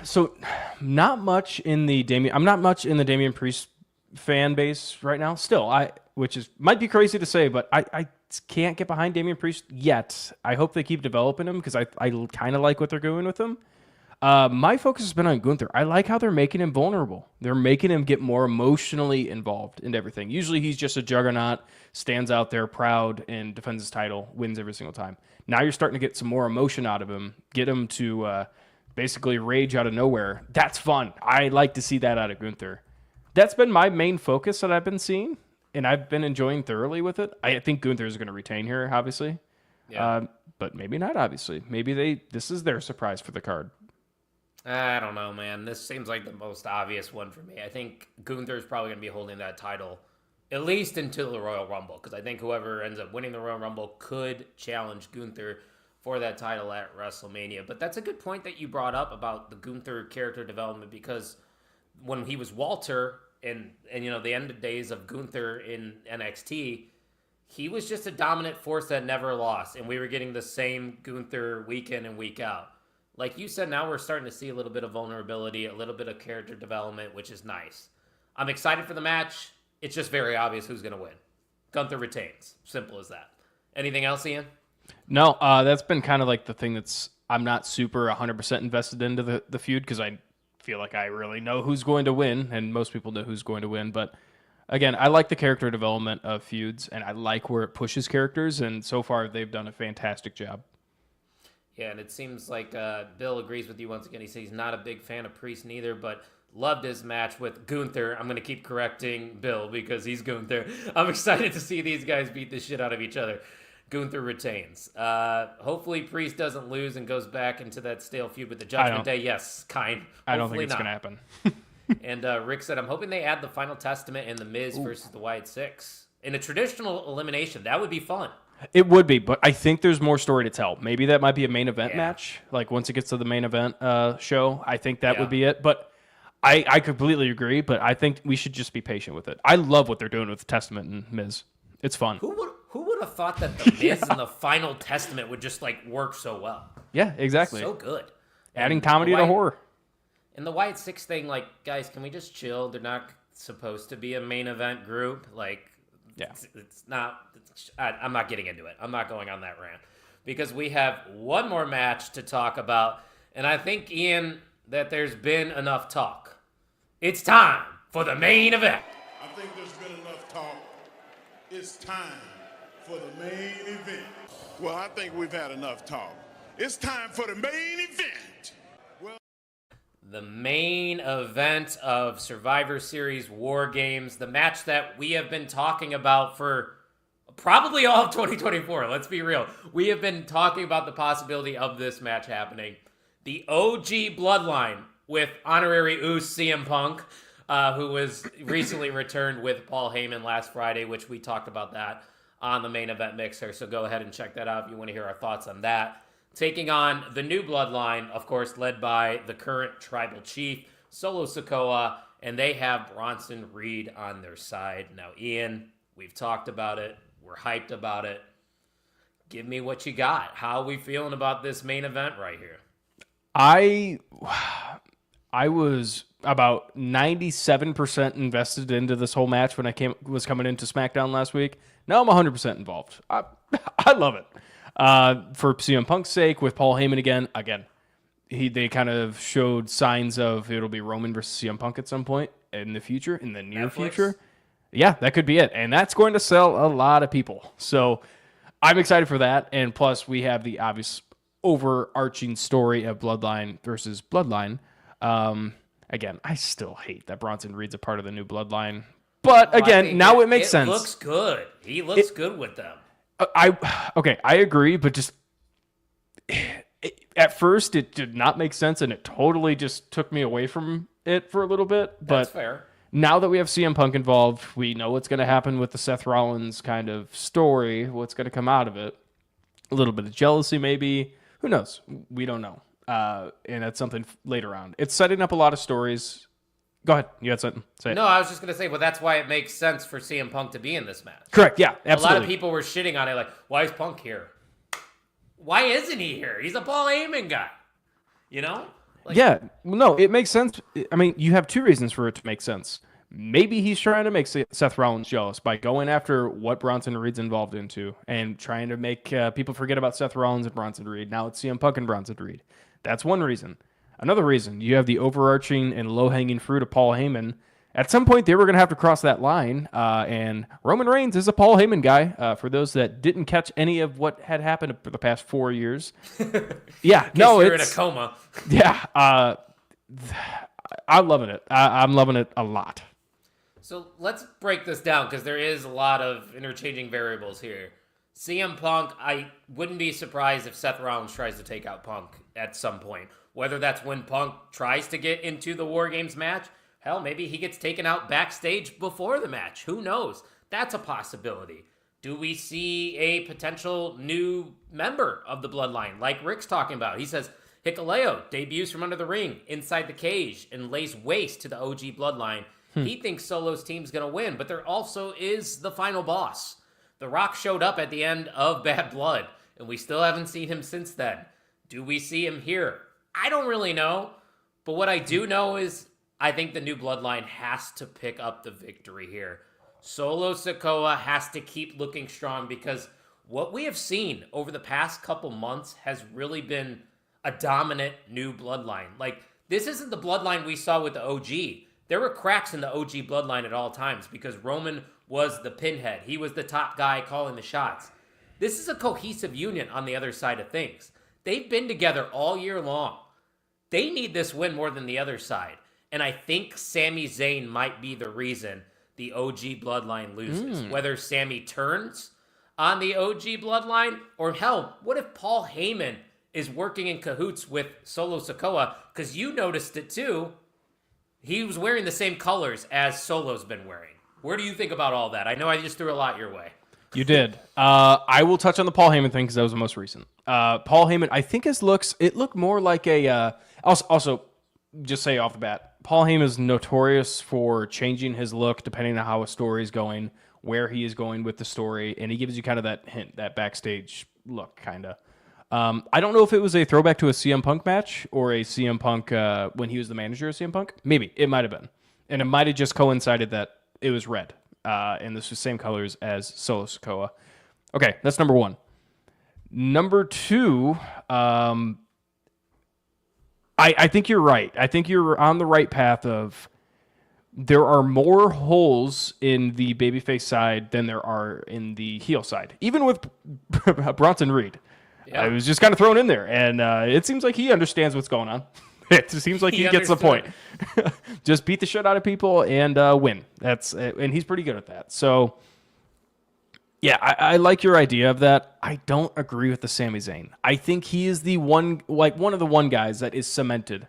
So, not much in the Damian. I'm not much in the Damian Priest fan base right now. Still, which might be crazy to say, but I can't get behind Damian Priest yet. I hope they keep developing him because I kind of like what they're doing with him. My focus has been on Gunther. I like how they're making him vulnerable. They're making him get more emotionally involved in everything. Usually he's just a juggernaut, stands out there proud and defends his title, wins every single time. Now you're starting to get some more emotion out of him, get him to basically rage out of nowhere. That's fun. I like to see that out of Gunther. That's been my main focus that I've been seeing, and I've been enjoying thoroughly with it. I think Gunther is going to retain here, obviously. Yeah. But maybe not, obviously. Maybe this is their surprise for the card. I don't know, man. This seems like the most obvious one for me. I think Gunther's probably going to be holding that title at least until the Royal Rumble, because I think whoever ends up winning the Royal Rumble could challenge Gunther for that title at WrestleMania. But that's a good point that you brought up about the Gunther character development, because when he was Walter and you know, the end of days of Gunther in NXT, he was just a dominant force that never lost, and we were getting the same Gunther week in and week out. Like you said, now we're starting to see a little bit of vulnerability, a little bit of character development, which is nice. I'm excited for the match. It's just very obvious who's going to win. Gunther retains. Simple as that. Anything else, Ian? No, that's been kind of like the thing I'm not super 100% invested into the feud, because I feel like I really know who's going to win, and most people know who's going to win. But again, I like the character development of feuds, and I like where it pushes characters, and so far they've done a fantastic job. Yeah, and it seems like Bill agrees with you once again. He says he's not a big fan of Priest neither, but loved his match with Gunther. I'm going to keep correcting Bill because he's Gunther. I'm excited to see these guys beat the shit out of each other. Gunther retains. Hopefully Priest doesn't lose and goes back into that stale feud with the Judgment Day. Yes, kind. I don't think it's going to happen. And Rick said, I'm hoping they add the Final Testament and The Miz versus the Wyatt Six. In a traditional elimination, that would be fun. It would be, but I think there's more story to tell. Maybe that might be a main event match. Like once it gets to the main event show, I think that would be it. But I completely agree, but I think we should just be patient with it. I love what they're doing with Testament and Miz. It's fun. Who would have thought that the Miz and the Final Testament would just like work so well? Yeah, exactly. So good. Adding comedy to horror. And the Wyatt Six thing, like, guys, can we just chill? They're not supposed to be a main event group. Like, it's not. I'm not getting into it. I'm not going on that rant because we have one more match to talk about, and I think, Ian, that there's been enough talk. It's time for the main event. I think there's been enough talk. It's time for the main event. Well, I think we've had enough talk. It's time for the main event. The main event of Survivor Series War Games, the match that we have been talking about for probably all of 2024. Let's be real. We have been talking about the possibility of this match happening. The OG Bloodline with honorary Oos CM Punk, who was recently returned with Paul Heyman last Friday, which we talked about that on the main event mixer. So go ahead and check that out if you want to hear our thoughts on that. Taking on the new Bloodline, of course, led by the current Tribal Chief, Solo Sikoa, and they have Bronson Reed on their side. Now, Ian, we've talked about it. We're hyped about it. Give me what you got. How are we feeling about this main event right here? I was about 97% invested into this whole match when I was coming into SmackDown last week. Now I'm 100% involved. I love it. For CM Punk's sake, with Paul Heyman again, they kind of showed signs of it'll be Roman versus CM Punk at some point in the future, in the near future. Yeah, that could be it. And that's going to sell a lot of people. So I'm excited for that. And plus, we have the obvious overarching story of Bloodline versus Bloodline. Again, I still hate that Bronson Reed's a part of the new Bloodline. But again, now it makes sense. It looks good. He looks good with them. I agree, but just at first it did not make sense, and it totally just took me away from it for a little bit. But That's fair. Now that we have CM Punk involved, we know what's going to happen with the Seth Rollins kind of story, what's going to come out of it. A little bit of jealousy, maybe. Who knows? We don't know. And that's something later on. It's setting up a lot of stories. Go ahead. You had something. Say it. No, I was just going to say, well, that's why it makes sense for CM Punk to be in this match. Correct. Yeah, absolutely. A lot of people were shitting on it, like, why is Punk here? Why isn't he here? He's a Paul Heyman guy. You know? Like, yeah. No, it makes sense. I mean, you have two reasons for it to make sense. Maybe he's trying to make Seth Rollins jealous by going after what Bronson Reed's involved into and trying to make people forget about Seth Rollins and Bronson Reed. Now it's CM Punk and Bronson Reed. That's one reason. Another reason, you have the overarching and low-hanging fruit of Paul Heyman. At some point, they were going to have to cross that line, and Roman Reigns is a Paul Heyman guy. For those that didn't catch any of what had happened for the past 4 years. Yeah, no, you're in a coma. Yeah, I'm loving it. I'm loving it a lot. So let's break this down because there is a lot of interchanging variables here. CM Punk, I wouldn't be surprised if Seth Rollins tries to take out Punk at some point. Whether that's when Punk tries to get into the War Games match, hell, maybe he gets taken out backstage before the match. Who knows? That's a possibility. Do we see a potential new member of the Bloodline, like Rick's talking about? He says Hikuleo debuts from under the ring, inside the cage, and lays waste to the OG Bloodline. He thinks Solo's team's going to win, but there also is the final boss. The Rock showed up at the end of Bad Blood, and we still haven't seen him since then. Do we see him here? I don't really know, but what I do know is I think the new Bloodline has to pick up the victory here. Solo Sikoa has to keep looking strong because what we have seen over the past couple months has really been a dominant new Bloodline. Like, this isn't the Bloodline we saw with the OG. There were cracks in the OG Bloodline at all times because Roman was the pinhead. He was the top guy calling the shots. This is a cohesive unit on the other side of things. They've been together all year long. They need this win more than the other side. And I think Sami Zayn might be the reason the OG Bloodline loses. Whether Sami turns on the OG Bloodline, or hell, what if Paul Heyman is working in cahoots with Solo Sikoa? Because you noticed it too. He was wearing the same colors as Solo's been wearing. Where do you think about all that? I know I just threw a lot your way. You did. I will touch on the Paul Heyman thing because that was the most recent. Paul Heyman, I think his looks, it looked more like a... Also, just say off the bat, Paul Heyman is notorious for changing his look depending on how a story is going, where he is going with the story, and he gives you kind of that hint, that backstage look, kind of. I don't know if it was a throwback to a CM Punk match or a CM Punk when he was the manager of CM Punk. Maybe. It might have been. And it might have just coincided that it was red. And this was same colors as Solo Sikoa. Okay, that's number one. Number two, I think you're right. I think you're on the right path of there are more holes in the babyface side than there are in the heel side. Even with Bronson Reed. Yeah. I was just kind of thrown in there, and it seems like he understands what's going on. It seems like he gets the point. Just beat the shit out of people and win. And he's pretty good at that. So, yeah, I like your idea of that. I don't agree with the Sami Zayn. I think he is the one of the guys that is cemented.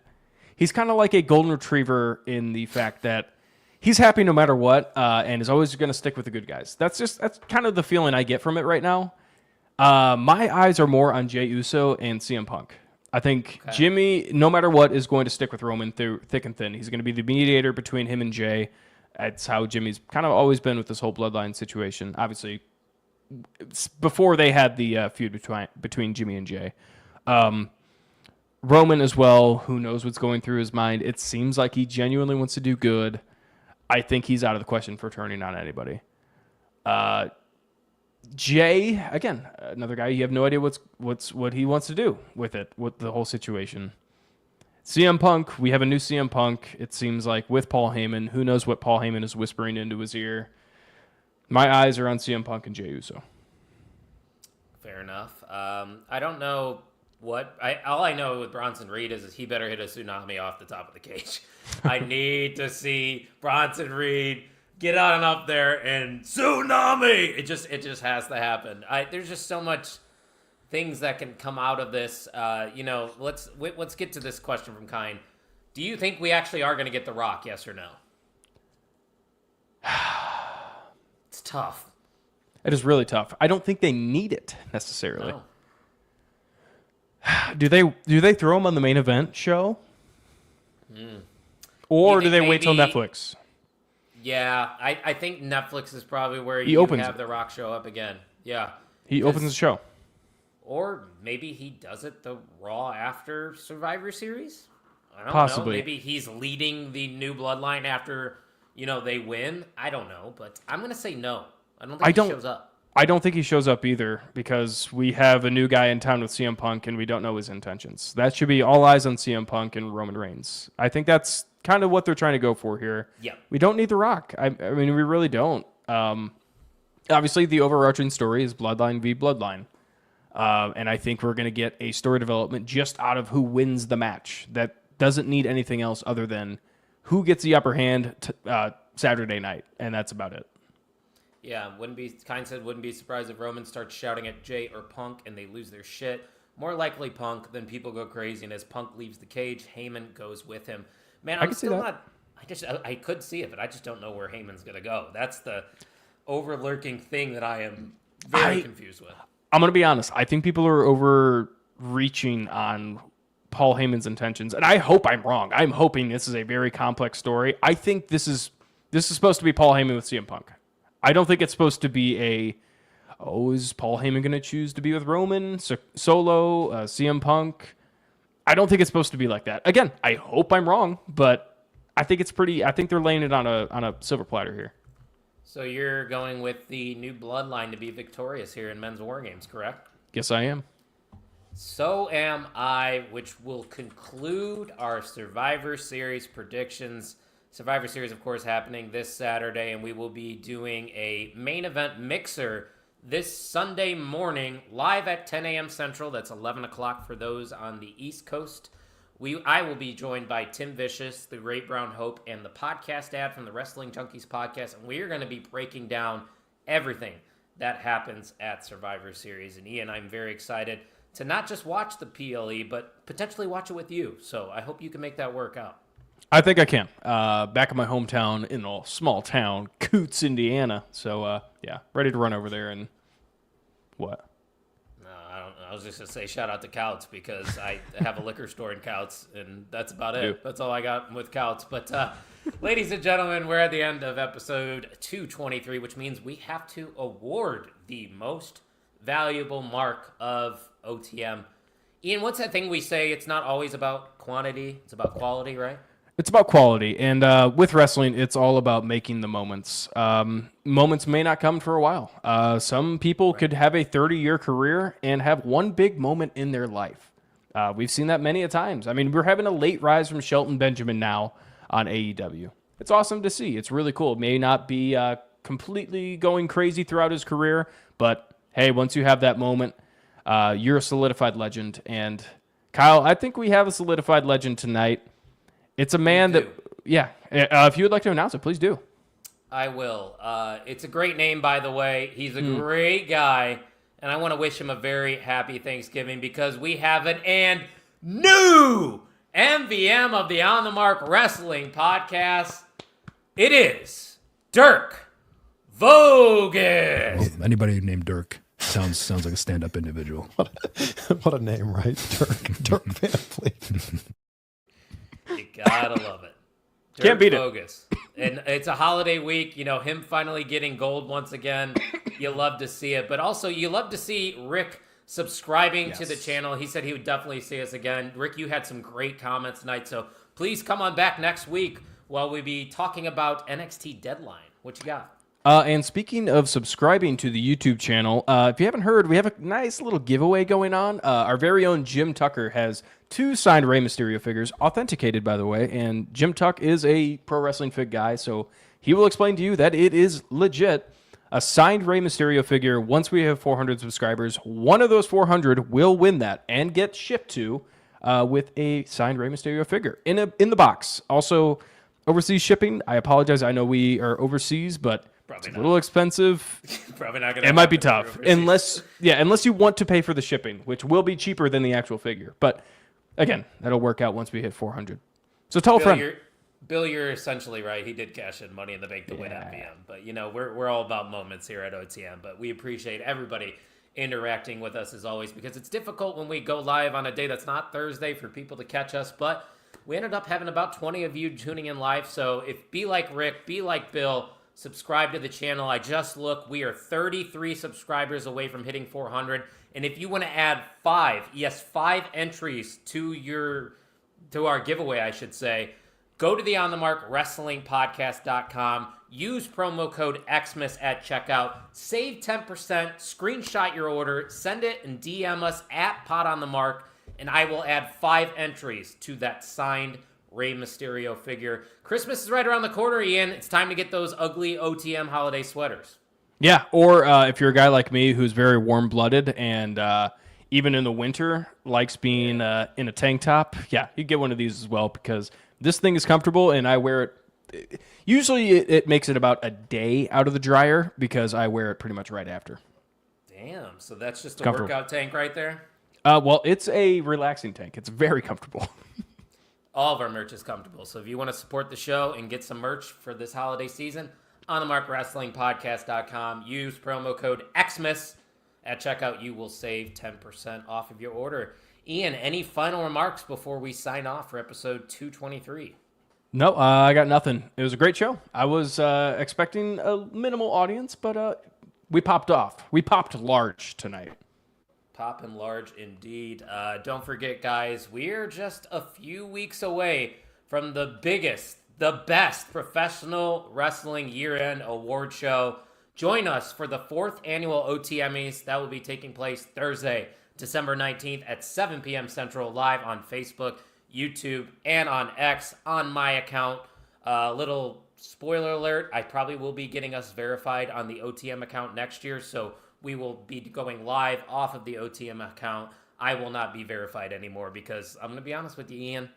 He's kind of like a golden retriever in the fact that he's happy no matter what, and is always going to stick with the good guys. That's kind of the feeling I get from it right now. My eyes are more on Jey Uso and CM Punk. I think Jimmy, no matter what, is going to stick with Roman through thick and thin. He's going to be the mediator between him and Jay. That's how Jimmy's kind of always been with this whole bloodline situation. Obviously, before they had the feud between Jimmy and Jay. Roman as well, who knows what's going through his mind. It seems like he genuinely wants to do good. I think he's out of the question for turning on anybody. Jay, again, another guy, you have no idea what he wants to do with the whole situation. CM Punk, we have a new CM Punk, it seems like, with Paul Heyman. Who knows what Paul Heyman is whispering into his ear. My eyes are on CM Punk and Jey Uso. Fair enough. I don't know all I know with Bronson Reed is he better hit a tsunami off the top of the cage. I need to see Bronson Reed get on up there and tsunami. It just has to happen. There's just so much things that can come out of this. Let's get to this question from Kine. Do you think we actually are going to get The Rock? Yes or no? It's tough. It is really tough. I don't think they need it necessarily. No. Do they throw him on the main event show? Or do they wait till Netflix? Yeah, I think Netflix is probably where He you opens have it. The Rock show up again. Yeah. He opens the show. Or maybe he does it the Raw after Survivor Series? I don't Possibly. know. Maybe he's leading the new bloodline after, they win. I don't know, but I'm going to say no. I don't think he shows up. I don't think he shows up either because we have a new guy in town with CM Punk and we don't know his intentions. That should be all eyes on CM Punk and Roman Reigns. I think that's kind of what they're trying to go for here. Yeah. We don't need The Rock. I mean, we really don't. Obviously, the overarching story is Bloodline v. Bloodline. And I think we're going to get a story development just out of who wins the match. That doesn't need anything else other than who gets the upper hand Saturday night. And that's about it. Yeah, wouldn't be surprised if Roman starts shouting at Jay or Punk and they lose their shit. More likely Punk, then people go crazy, and as Punk leaves the cage, Heyman goes with him. Man, I'm still not. I could see it, but I just don't know where Heyman's gonna go. That's the overlurking thing that I am very confused with. I'm gonna be honest. I think people are overreaching on Paul Heyman's intentions, and I hope I'm wrong. I'm hoping this is a very complex story. I think this is supposed to be Paul Heyman with CM Punk. I don't think it's supposed to be is Paul Heyman going to choose to be with Roman, Solo, CM Punk? I don't think it's supposed to be like that. Again, I hope I'm wrong, but I think they're laying it on a silver platter here. So you're going with the new bloodline to be victorious here in Men's War Games, correct? Yes, I am. So am I, which will conclude our Survivor Series predictions. Survivor Series, of course, happening this Saturday, and we will be doing a main event mixer this Sunday morning, live at 10 a.m. Central. That's 11 o'clock for those on the East Coast. I will be joined by Tim Vicious, the Great Brown Hope, and the podcast ad from the Wrestling Junkies podcast, and we are going to be breaking down everything that happens at Survivor Series. And Ian, I'm very excited to not just watch the PLE, but potentially watch it with you. So I hope you can make that work out. I think I can. Back in my hometown, in a small town, Coots, Indiana. So, ready to run over there and what? No, I was just going to say shout out to Couts because I have a liquor store in Couts, and that's about it. Ew. That's all I got with Couts. But, ladies and gentlemen, we're at the end of episode 223, which means we have to award the most valuable mark of OTM. Ian, what's that thing we say? It's not always about quantity. It's about quality, right? It's about quality, and with wrestling, it's all about making the moments. Moments may not come for a while. Some people could have a 30-year career and have one big moment in their life. We've seen that many a times. I mean, we're having a late rise from Shelton Benjamin now on AEW. It's awesome to see. It's really cool. It may not be completely going crazy throughout his career, but hey, once you have that moment, you're a solidified legend. And Kyle, I think we have a solidified legend tonight. It's a man that, if you would like to announce it, please do. I will. It's a great name, by the way. He's a great guy, and I want to wish him a very happy Thanksgiving because we have an new MVM of the On the Mark Wrestling podcast. It is Dirk Vogus. Well, anybody named Dirk Sounds like a stand-up individual. What a name, right? Dirk Van Fleet. You gotta love it. Can't beat it. Bogus. And it's a holiday week. You know, him finally getting gold once again. You love to see it. But also, you love to see Rick subscribing to the channel. He said he would definitely see us again. Rick, you had some great comments tonight. So please come on back next week while we be talking about NXT Deadline. What you got? And speaking of subscribing to the YouTube channel, if you haven't heard, we have a nice little giveaway going on. Our very own Jim Tucker has 2 signed Rey Mysterio figures, authenticated, by the way. And Jim Tuck is a pro wrestling fig guy, so he will explain to you that it is legit. A signed Rey Mysterio figure, once we have 400 subscribers, one of those 400 will win that and get shipped to with a signed Rey Mysterio figure in the box. Also, overseas shipping, I apologize. I know we are overseas, but it's a little expensive. Probably not gonna. It might be tough unless you want to pay for the shipping, which will be cheaper than the actual figure. But again, that'll work out once we hit 400. So tell a friend. Bill, you're essentially right. He did cash in Money in the Bank to win MVM. But, you know, we're all about moments here at OTM. But we appreciate everybody interacting with us as always, because it's difficult when we go live on a day that's not Thursday for people to catch us. But we ended up having about 20 of you tuning in live. So be like Rick, be like Bill, subscribe to the channel. I just looked. We are 33 subscribers away from hitting 400. And if you want to add 5 entries to our giveaway, I should say, go to the OnTheMarkWrestlingPodcast.com. Use promo code Xmas at checkout. Save 10%. Screenshot your order. Send it and DM us at PodOnTheMark. And I will add 5 entries to that signed Rey Mysterio figure. Christmas is right around the corner, Ian. It's time to get those ugly OTM holiday sweaters. Yeah, or if you're a guy like me who's very warm-blooded and even in the winter likes being in a tank top, yeah, you get one of these as well, because this thing is comfortable, and I wear it. Usually it makes it about a day out of the dryer, because I wear it pretty much right after. Damn, so that's just a workout tank right there? Well, it's a relaxing tank. It's very comfortable. All of our merch is comfortable. So if you want to support the show and get some merch for this holiday season, OnTheMarkWrestlingPodcast.com. Use promo code Xmas at checkout. You will save 10% off of your order. Ian, any final remarks before we sign off for episode 223? No, I got nothing. It was a great show. I was expecting a minimal audience, but we popped off. We popped large tonight. Popping large indeed. Don't forget, guys, we're just a few weeks away from the biggest, the best professional wrestling year-end award show. Join us for the 4th annual OTMEs. That will be taking place Thursday, December 19th at 7 p.m. Central, live on Facebook, YouTube, and on X on my account. Little spoiler alert, I probably will be getting us verified on the OTM account next year, so we will be going live off of the OTM account. I will not be verified anymore, because I'm going to be honest with you, Ian,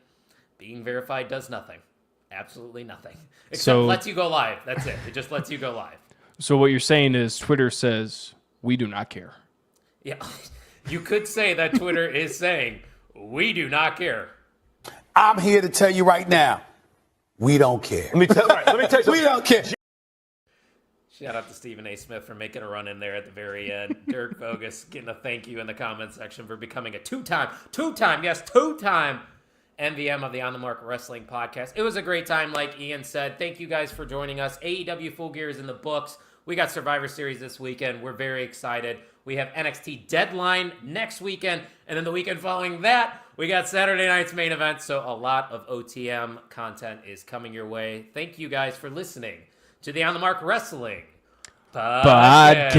being verified does nothing. Absolutely nothing. Except lets you go live. That's it. It just lets you go live. So what you're saying is Twitter says, we do not care. Yeah. You could say that Twitter is saying, we do not care. I'm here to tell you right now, we don't care. Let me tell you something. We don't care. Shout out to Stephen A. Smith for making a run in there at the very end. Dirk Bogus getting a thank you in the comment section for becoming a two-time MVM of the On The Mark Wrestling Podcast. It was a great time, like Ian said. Thank you guys for joining us. AEW Full Gear is in the books. We got Survivor Series this weekend. We're very excited. We have NXT Deadline next weekend, and then the weekend following that, we got Saturday night's main event. So a lot of OTM content is coming your way. Thank you guys for listening to the On The Mark Wrestling Podcast.